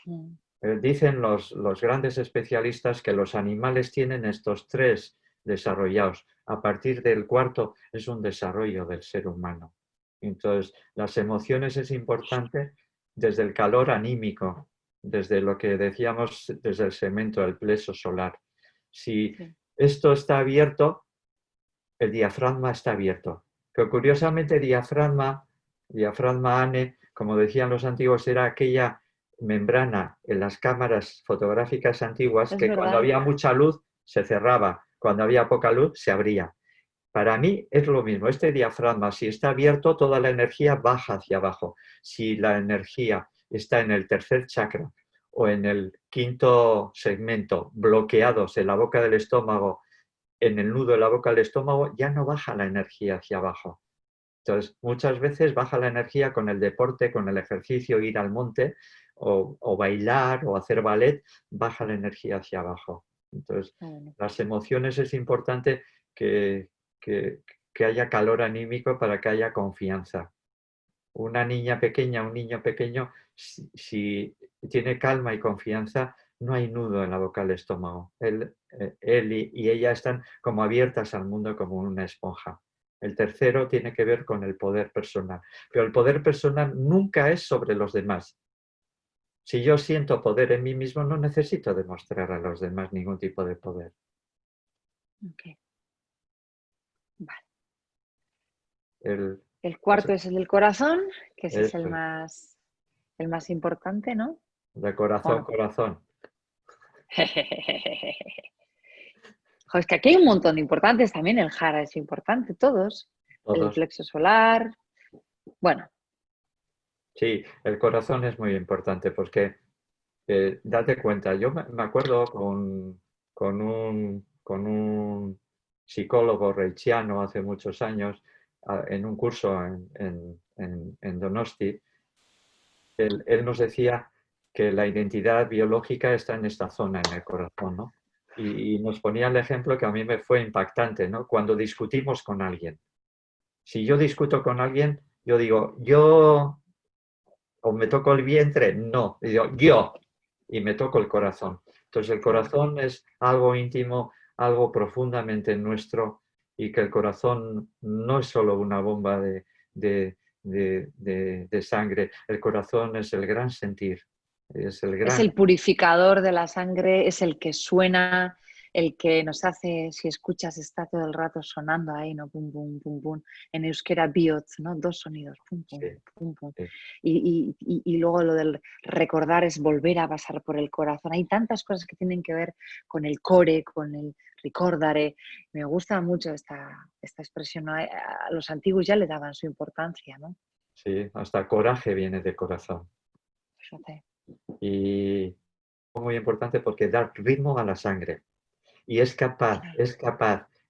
Mm. Dicen los grandes especialistas que los animales tienen estos tres desarrollados. A partir del cuarto es un desarrollo del ser humano. Entonces, las emociones es importante desde el calor anímico, desde lo que decíamos, desde el segmento del plexo solar. Si Sí. esto está abierto, el diafragma está abierto. Que curiosamente diafragma ANE, como decían los antiguos, era aquella membrana en las cámaras fotográficas antiguas Es que cuando verdad. había mucha luz se cerraba, cuando había poca luz se abría. Para mí es lo mismo, este diafragma, si está abierto, toda la energía baja hacia abajo. Si la energía está en el tercer chakra o en el quinto segmento, bloqueados en la boca del estómago, en el nudo de la boca del estómago, ya no baja la energía hacia abajo. Entonces, muchas veces baja la energía con el deporte, con el ejercicio, ir al monte o bailar o hacer ballet, baja la energía hacia abajo. Entonces, Bueno, las emociones es importante que, que, que haya calor anímico para que haya confianza. una niña pequeña, un niño pequeño, si tiene calma y confianza, no hay nudo en la boca del estómago. Él y ella están como abiertas al mundo como una esponja. El tercero tiene que ver con el poder personal. Pero el poder personal nunca es sobre los demás. Si yo siento poder en mí mismo, no necesito demostrar a los demás ningún tipo de poder. Ok, vale. El, El cuarto es el del corazón, que ese es eso, el más importante, ¿no? de corazón, Bueno. corazón. Jo, es que aquí hay un montón de importantes también, el jara es importante, todos. El Todos. plexo solar, bueno. Sí, el corazón es muy importante porque date cuenta, yo me acuerdo con un psicólogo reichiano hace muchos años, en un curso en Donosti, él nos decía que la identidad biológica está en esta zona, en el corazón, ¿no? Y nos ponía el ejemplo que a mí me fue impactante, ¿no? Cuando discutimos con alguien. Si yo discuto con alguien, yo digo, yo, o me toco el vientre, no, y digo, yo, y me toco el corazón. Entonces el Claro. corazón es algo íntimo, algo profundamente nuestro, y que el corazón no es solo una bomba de, de sangre, el corazón es el gran sentir, es el Es gran... el purificador de la sangre, es el que suena, el que nos hace, si escuchas, está todo el rato sonando ahí, ¿no? Pum, pum, pum, pum. En euskera, bihotz, ¿no? Dos sonidos, pum, pum, Sí, pum, pum. sí, Y luego lo del recordar es volver a pasar por el corazón. Hay tantas cosas que tienen que ver con el core, con el ricordare. Me gusta mucho esta expresión, ¿no? A los antiguos ya le daban su importancia, ¿no? sí, hasta coraje viene de corazón. Fíjate. Y muy importante porque da ritmo a la sangre. Y es capaz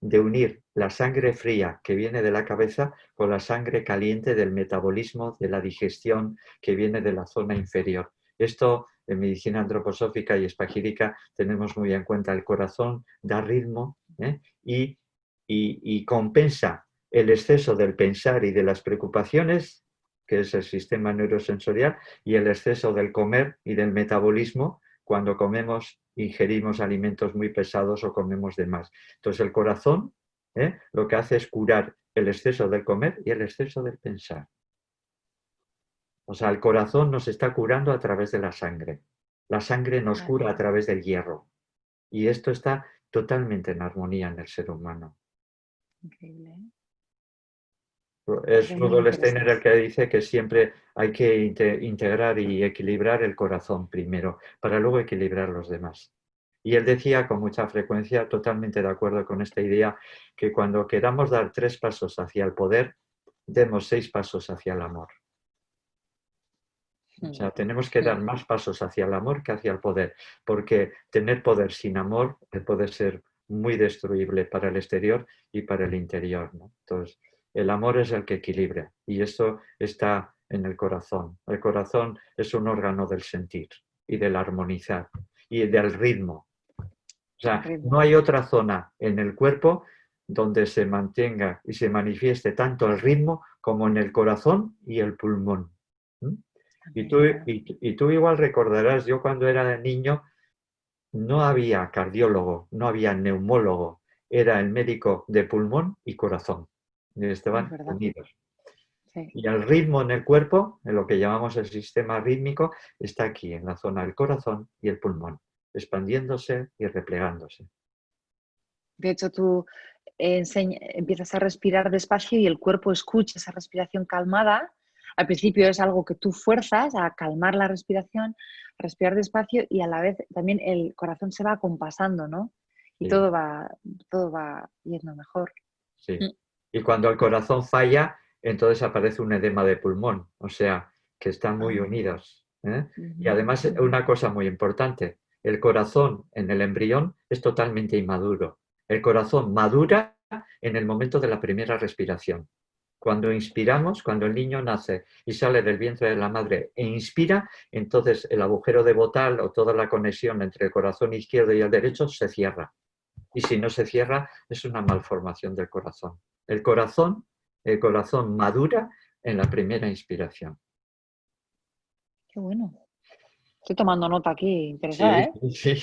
de unir la sangre fría que viene de la cabeza con la sangre caliente del metabolismo, de la digestión que viene de la zona inferior. Esto en medicina antroposófica y espagírica tenemos muy en cuenta. El corazón da ritmo, ¿eh? y compensa el exceso del pensar y de las preocupaciones, que es el sistema neurosensorial, y el exceso del comer y del metabolismo, cuando comemos, ingerimos alimentos muy pesados o comemos de más. Entonces el corazón lo que hace es curar el exceso del comer y el exceso del pensar. O sea, el corazón nos está curando a través de la sangre. La sangre nos Vale. cura a través del hierro. Y esto está totalmente en armonía en el ser humano. Increíble, ¿eh? Es Parece muy Rudolf Steiner interesante. el que dice que siempre hay que integrar y equilibrar el corazón primero, para luego equilibrar los demás. Y él decía con mucha frecuencia, totalmente de acuerdo con esta idea, que cuando queramos dar 3 pasos hacia el poder, demos 6 pasos hacia el amor. O sea, tenemos que dar más pasos hacia el amor que hacia el poder, porque tener poder sin amor puede ser muy destruible para el exterior y para el interior, ¿no? Entonces, el amor es el que equilibra y esto está en el corazón. El corazón es un órgano del sentir y del armonizar y del ritmo. O El sea, no ritmo. hay otra zona en el cuerpo donde se mantenga y se manifieste tanto el ritmo como en el corazón y el pulmón. ¿Mm? Y También, tú, claro. y tú igual recordarás, yo cuando era niño no había cardiólogo, no había neumólogo, era el médico de pulmón y corazón. Y Es estaban verdad. unidos. Sí. Y el ritmo en el cuerpo, en lo que llamamos el sistema rítmico, está aquí, en la zona del corazón y el pulmón, expandiéndose y replegándose. De hecho, tú empiezas a respirar despacio y el cuerpo escucha esa respiración calmada. Al principio es algo que tú fuerzas a calmar la respiración, a respirar despacio y a la vez también el corazón se va acompasando, ¿no? Y Sí, todo va yendo mejor. sí. Mm. Y cuando el corazón falla, entonces aparece un edema de pulmón, o sea, que están muy Ah, unidos, ¿eh? Y ujú, además, ujú. una cosa muy importante, el corazón en el embrión es totalmente inmaduro. El corazón madura en el momento de la primera respiración. Cuando inspiramos, cuando el niño nace y sale del vientre de la madre e inspira, entonces el agujero de Bottal o toda la conexión entre el corazón izquierdo y el derecho se cierra. Y si no se cierra, es una malformación del corazón. El corazón, el corazón madura en la primera inspiración. Qué bueno. Estoy tomando nota aquí, interesada, Sí, ¿eh? sí.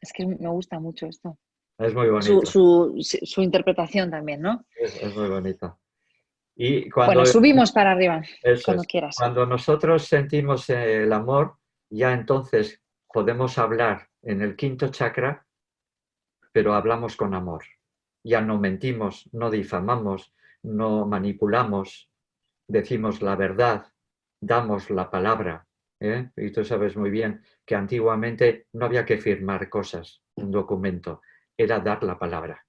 Es que me gusta mucho esto. Es muy Su, bonito. su, su interpretación también, ¿no? Es muy bonito. Y Bueno, subimos para arriba, eso cuando es, quieras. cuando nosotros sentimos el amor, ya entonces podemos hablar en el quinto chakra, pero hablamos con amor. Ya no mentimos, no difamamos, no manipulamos, decimos la verdad, damos la palabra. ¿Eh? Y tú sabes muy bien que antiguamente no había que firmar cosas, un documento, era dar la palabra.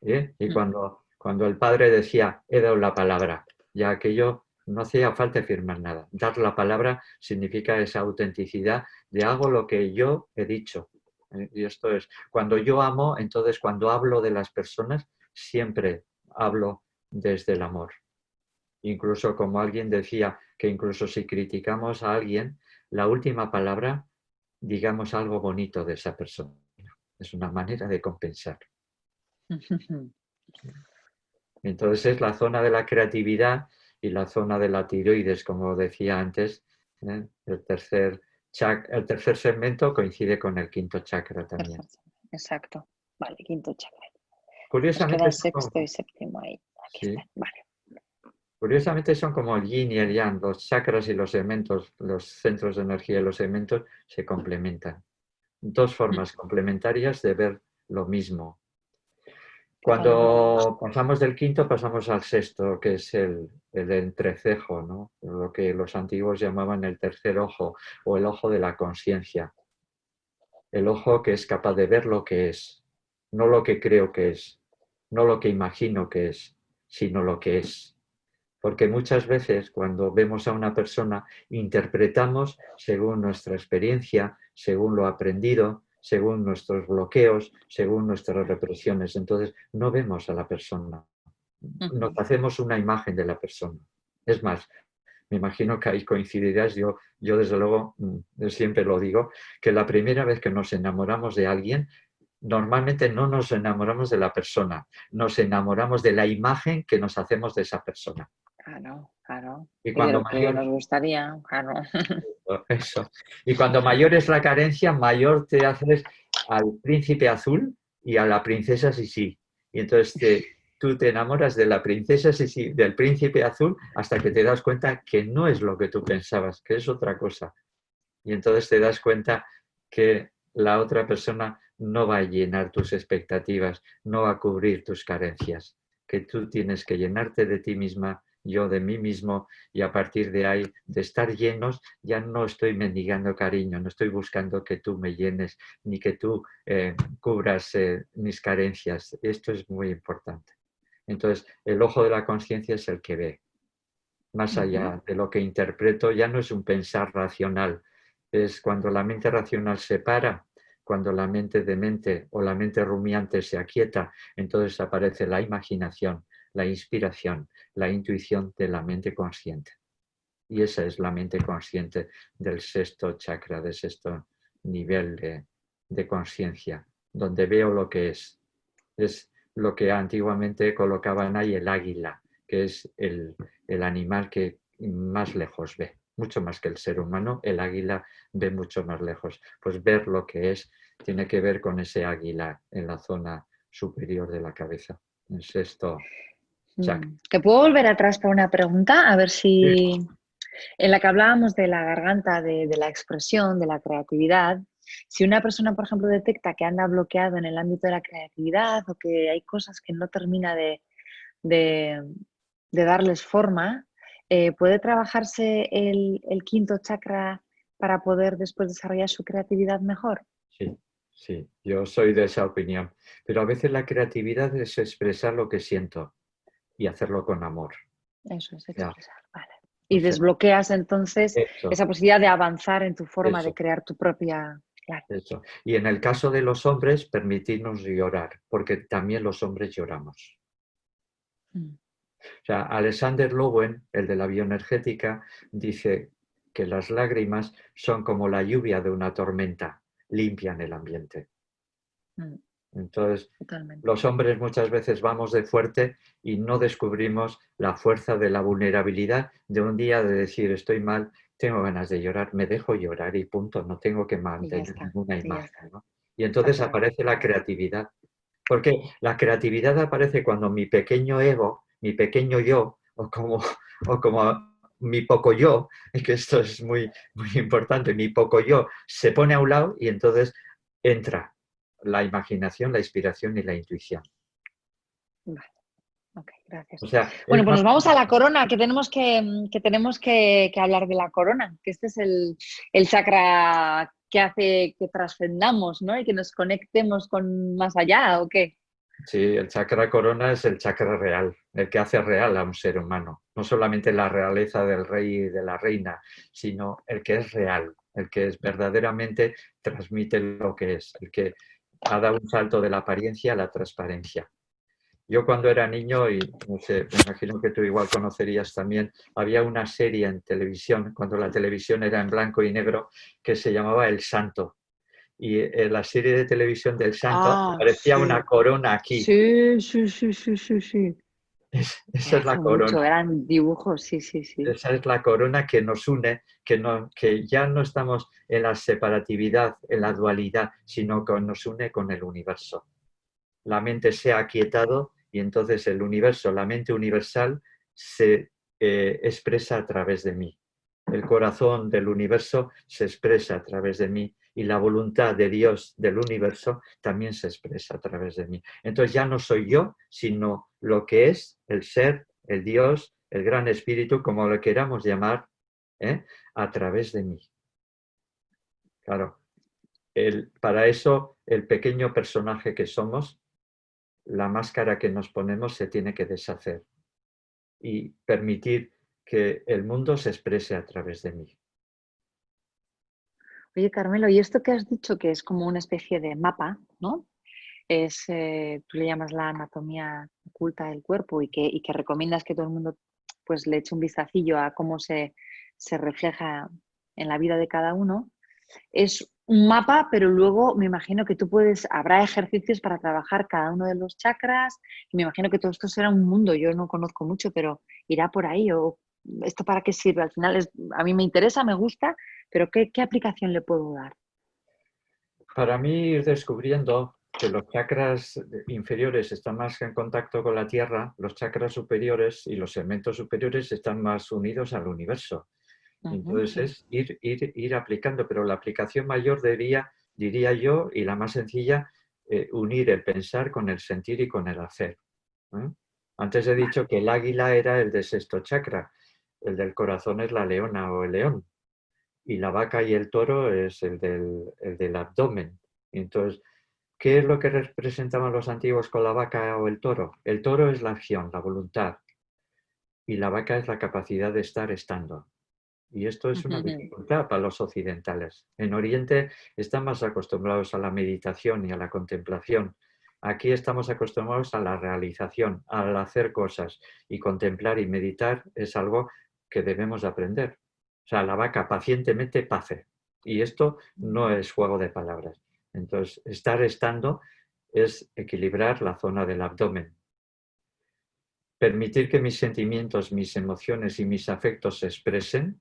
¿Eh? Y cuando el padre decía, he dado la palabra, ya aquello no hacía falta firmar nada. Dar la palabra significa esa autenticidad de hago lo que yo he dicho. Y esto es, cuando yo amo, entonces cuando hablo de las personas, siempre hablo desde el amor. Incluso como alguien decía, que incluso si criticamos a alguien, la última palabra, digamos algo bonito de esa persona. Es una manera de compensar. Entonces es la zona de la creatividad y la zona de la tiroides, como decía antes. ¿Eh? El tercer segmento coincide con el quinto chakra también. Perfecto. Exacto. Vale, quinto chakra. Nos Curiosamente queda son sexto y como, séptimo ahí. Aquí sí, está. Vale. curiosamente son como el yin y el yang, los chakras y los segmentos, los centros de energía y los segmentos se complementan. Dos formas complementarias de ver lo mismo. Totalmente. Cuando pasamos del quinto, pasamos al sexto, que es el entrecejo, ¿no? Lo que los antiguos llamaban el tercer ojo o el ojo de la conciencia. El ojo que es capaz de ver lo que es, no lo que creo que es, no lo que imagino que es, sino lo que es. Porque muchas veces cuando vemos a una persona interpretamos según nuestra experiencia, según lo aprendido, según nuestros bloqueos, según nuestras represiones. Entonces no vemos a la persona, nos hacemos una imagen de la persona. Es más, me imagino que ahí coincidirás, yo desde luego siempre lo digo, que la primera vez que nos enamoramos de alguien, normalmente no nos enamoramos de la persona, nos enamoramos de la imagen que nos hacemos de esa persona. Claro, claro. Y Y de cuando lo que mayor, nos gustaría, claro. eso. Y cuando mayor es la carencia, mayor te haces al príncipe azul y a la princesa Sisi. Y entonces tú te enamoras de la princesa Sisi, del príncipe azul, hasta que te das cuenta que no es lo que tú pensabas, que es otra cosa. Y entonces te das cuenta que la otra persona no va a llenar tus expectativas, no va a cubrir tus carencias, que tú tienes que llenarte de ti misma, yo de mí mismo, y a partir de ahí, de estar llenos, ya no estoy mendigando cariño, no estoy buscando que tú me llenes, ni que tú cubras mis carencias. Esto es muy importante. Entonces, el ojo de la conciencia es el que ve. Más allá de lo que interpreto, ya no es un pensar racional, es cuando la mente racional se para, cuando la mente demente o la mente rumiante se aquieta, entonces aparece la imaginación, la inspiración, la intuición de la mente consciente. Y esa es la mente consciente del sexto chakra, del sexto nivel de conciencia, donde veo lo que es. Es lo que antiguamente colocaban ahí el águila, que es el animal que más lejos ve, mucho más que el ser humano, el águila ve mucho más lejos. Pues ver lo que es tiene que ver con ese águila en la zona superior de la cabeza, el sexto chakra. ¿Te puedo volver atrás para una pregunta? A ver si en la que hablábamos de la garganta, de la expresión, de la creatividad. Si una persona, por ejemplo, detecta que anda bloqueado en el ámbito de la creatividad o que hay cosas que no termina de- de darles forma, ¿puede trabajarse el quinto chakra para poder después desarrollar su creatividad mejor? Sí, sí, yo soy de esa opinión. Pero a veces la creatividad es expresar lo que siento y hacerlo con amor. Eso es O sea, expresar, vale. o Y sea, desbloqueas entonces eso, esa posibilidad de avanzar en tu forma de eso. crear tu propia... Claro. Eso. Y en el caso de los hombres, permitirnos llorar, porque también los hombres lloramos. Mm. O sea, Alexander Lowen, el de la bioenergética, dice que las lágrimas son como la lluvia de una tormenta, limpian el ambiente. Mm. Entonces, Totalmente. los hombres muchas veces vamos de fuerte y no descubrimos la fuerza de la vulnerabilidad de un día de decir estoy mal, tengo ganas de llorar, me dejo llorar y punto, no tengo que Y ya mantener está, ninguna y ya imagen, está. ¿no? Y entonces aparece la Exacto. creatividad. Porque la creatividad aparece cuando mi pequeño ego, mi pequeño yo, o como mi poco yo, que esto es muy, muy importante, mi poco yo se pone a un lado y entonces entra la imaginación, la inspiración y la intuición. Vale, ok, gracias. O sea, Bueno, es pues más... nos vamos a la corona, que hablar de la corona, que este es el chakra que hace que trascendamos, ¿no? Y que nos conectemos con más allá, ¿o qué? Sí, el chakra corona es el chakra real, el que hace real a un ser humano. No solamente la realeza del rey y de la reina, sino el que es real, el que es verdaderamente transmite lo que es, el que ha dado un salto de la apariencia a la transparencia. Yo cuando era niño, y no sé, me imagino que tú igual conocerías también, había una serie en televisión, cuando la televisión era en blanco y negro, que se llamaba El Santo. Y en la serie de televisión del Santo Ah, aparecía una sí. corona aquí. Sí, sí, sí, sí, sí, sí. Esa es la Hace mucho, corona. eran dibujos, sí, sí, sí. Esa es la corona que nos une, que ya no estamos en la separatividad, en la dualidad, sino que nos une con el universo. La mente se ha aquietado y entonces el universo, la mente universal, se expresa a través de mí. El corazón del universo se expresa a través de mí y la voluntad de Dios del universo también se expresa a través de mí. Entonces ya no soy yo, sino lo que es el ser, el Dios, el gran espíritu, como lo queramos llamar, ¿eh? A través de mí. Claro, para eso el pequeño personaje que somos, la máscara que nos ponemos se tiene que deshacer y permitir que el mundo se exprese a través de mí. Oye, Carmelo, y esto que has dicho que es como una especie de mapa, ¿no? Tú le llamas la anatomía oculta del cuerpo y que recomiendas que todo el mundo pues le eche un vistacillo a cómo se refleja en la vida de cada uno. Es un mapa, pero luego me imagino que habrá ejercicios para trabajar cada uno de los chakras, y me imagino que todo esto será un mundo, yo no conozco mucho, pero irá por ahí, o esto para qué sirve. Al final a mí me interesa, me gusta, pero ¿qué aplicación le puedo dar? Para mí, ir descubriendo que los chakras inferiores están más en contacto con la Tierra, los chakras superiores y los segmentos superiores están más unidos al universo. Y Ujú, entonces es ir aplicando, pero la aplicación mayor diría yo, y la más sencilla, unir el pensar con el sentir y con el hacer. ¿Eh? Antes he vale. dicho que el águila era el de sexto chakra, el del corazón es la leona o el león, y la vaca y el toro es el del abdomen. Entonces, ¿qué es lo que representaban los antiguos con la vaca o el toro? El toro es la acción, la voluntad, y la vaca es la capacidad de estar estando. Y esto es una dificultad para los occidentales. En Oriente están más acostumbrados a la meditación y a la contemplación. Aquí estamos acostumbrados a la realización, al hacer cosas. Y contemplar y meditar es algo que debemos aprender. O sea, la vaca pacientemente pace. Y esto no es juego de palabras. Entonces, estar estando es equilibrar la zona del abdomen. Permitir que mis sentimientos, mis emociones y mis afectos se expresen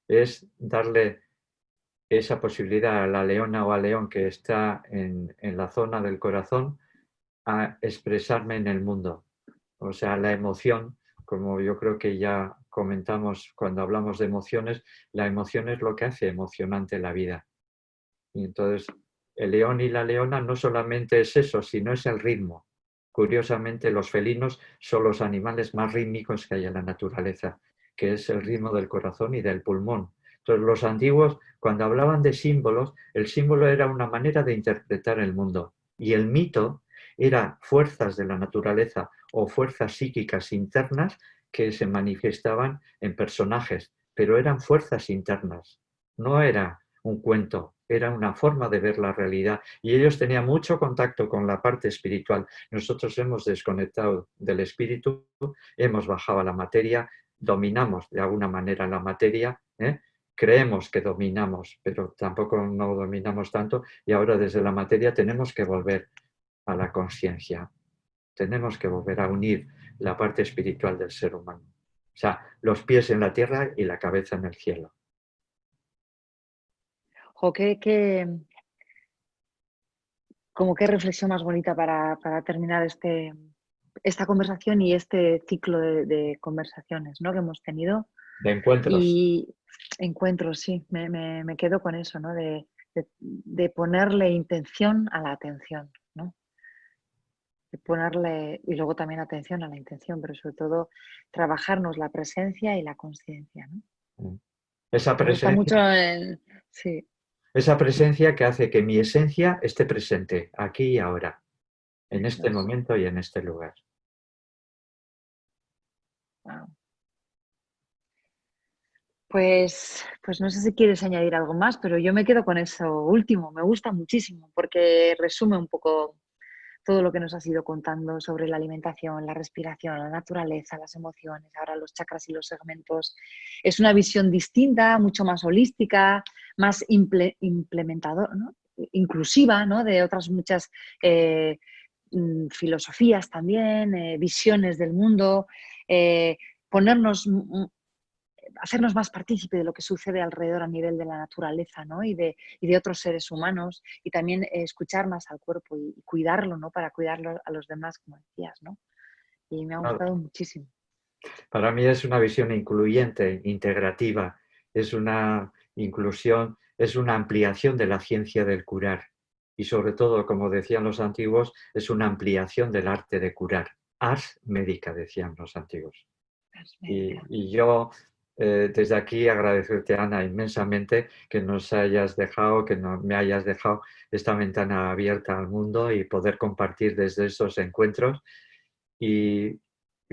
es darle esa posibilidad a la leona o al león que está en la zona del corazón a expresarme en el mundo. O sea, la emoción, como yo creo que ya comentamos cuando hablamos de emociones, la emoción es lo que hace emocionante la vida. Y entonces, el león y la leona no solamente es eso, sino es el ritmo. Curiosamente, los felinos son los animales más rítmicos que hay en la naturaleza, que es el ritmo del corazón y del pulmón. Entonces, los antiguos, cuando hablaban de símbolos, el símbolo era una manera de interpretar el mundo. Y el mito era fuerzas de la naturaleza o fuerzas psíquicas internas que se manifestaban en personajes, pero eran fuerzas internas. No era un cuento, era una forma de ver la realidad y ellos tenían mucho contacto con la parte espiritual. Nosotros hemos desconectado del espíritu, hemos bajado a la materia, dominamos de alguna manera la materia, creemos que dominamos, pero tampoco no dominamos tanto y ahora desde la materia tenemos que volver a la conciencia. Tenemos que volver a unir la parte espiritual del ser humano. O sea, los pies en la tierra y la cabeza en el cielo. Jo, como qué reflexión más bonita para terminar esta conversación y este ciclo de conversaciones, ¿no?, que hemos tenido. De encuentros. Y encuentros, sí, me quedo con eso, ¿no? De ponerle intención a la atención, ¿no? De ponerle, y luego también atención a la intención, pero sobre todo trabajarnos la presencia y la conciencia, ¿no? Esa Me gusta mucho presencia, sí, esa presencia que hace que mi esencia esté presente aquí y ahora, en eso este es. momento y en este lugar. Guau. Pues no sé si quieres añadir algo más, pero yo me quedo con eso último. Me gusta muchísimo porque resume un poco todo lo que nos has ido contando sobre la alimentación, la respiración, la naturaleza, las emociones, ahora los chakras y los segmentos. Es una visión distinta, mucho más holística, más implementadora, ¿no?, inclusiva, ¿no?, de otras muchas filosofías también, visiones del mundo, eh, ponernos hacernos más partícipe de lo que sucede alrededor a nivel de la naturaleza, ¿no?, y de otros seres humanos, y también escuchar más al cuerpo y cuidarlo, ¿no?, para cuidarlo a los demás, como decías, ¿no? Y me ha gustado muchísimo. Para mí es una visión incluyente, integrativa, es una inclusión, es una ampliación de la ciencia del curar y sobre todo, como decían los antiguos, es una ampliación del arte de curar. Ars médica, decían los antiguos. Ars médica. Y yo desde aquí agradecerte, Ana, inmensamente que nos hayas dejado, me hayas dejado esta ventana abierta al mundo y poder compartir desde esos encuentros. Y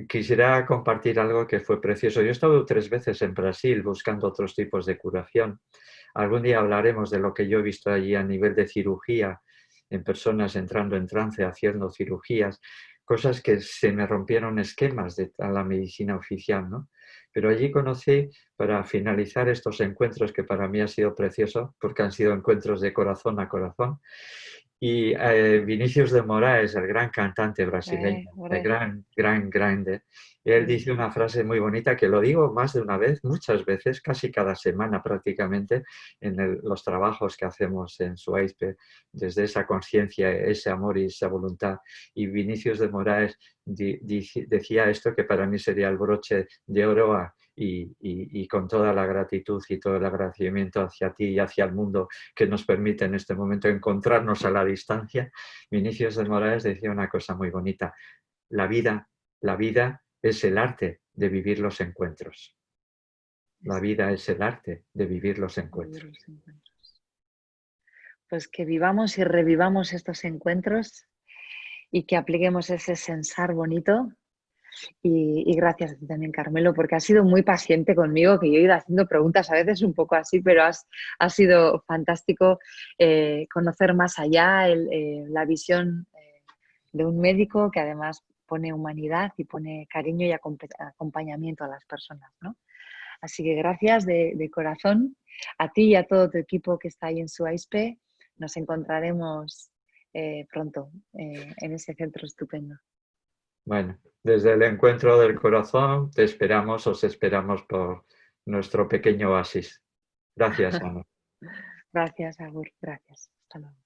quisiera compartir algo que fue precioso. Yo he estado 3 veces en Brasil buscando otros tipos de curación. Algún día hablaremos de lo que yo he visto allí a nivel de cirugía, en personas entrando en trance, haciendo cirugías, cosas que se me rompieron esquemas de la medicina oficial, ¿no? Pero allí conocí, para finalizar estos encuentros que para mí ha sido precioso, porque han sido encuentros de corazón a corazón, y Vinicius de Moraes, el gran cantante brasileño, el Hombre, gran, gran, grande, él sí. dice una frase muy bonita que lo digo más de una vez, muchas veces, casi cada semana prácticamente, en los trabajos que hacemos en Suaispe, desde esa conciencia, ese amor y esa voluntad. Y Vinicius de Moraes decía esto que para mí sería el broche de oro y con toda la gratitud y todo el agradecimiento hacia ti y hacia el mundo que nos permite en este momento encontrarnos a la distancia, Vinicius de Moraes decía una cosa muy bonita: la vida es el arte de vivir los encuentros. La vida es el arte de vivir los encuentros. Pues que vivamos y revivamos estos encuentros y que apliquemos ese sensar bonito. Y gracias a ti también, Carmelo, porque has sido muy paciente conmigo, que yo he ido haciendo preguntas a veces un poco así, pero ha sido fantástico conocer más allá la visión de un médico que además pone humanidad y pone cariño y acompañamiento a las personas, ¿no? Así que gracias de corazón a ti y a todo tu equipo que está ahí en Suaispe. Nos encontraremos pronto en ese centro estupendo. Bueno, desde el encuentro del corazón te esperamos, os esperamos por nuestro pequeño oasis. Gracias, Ana. Gracias, Agur. Gracias. Hasta luego.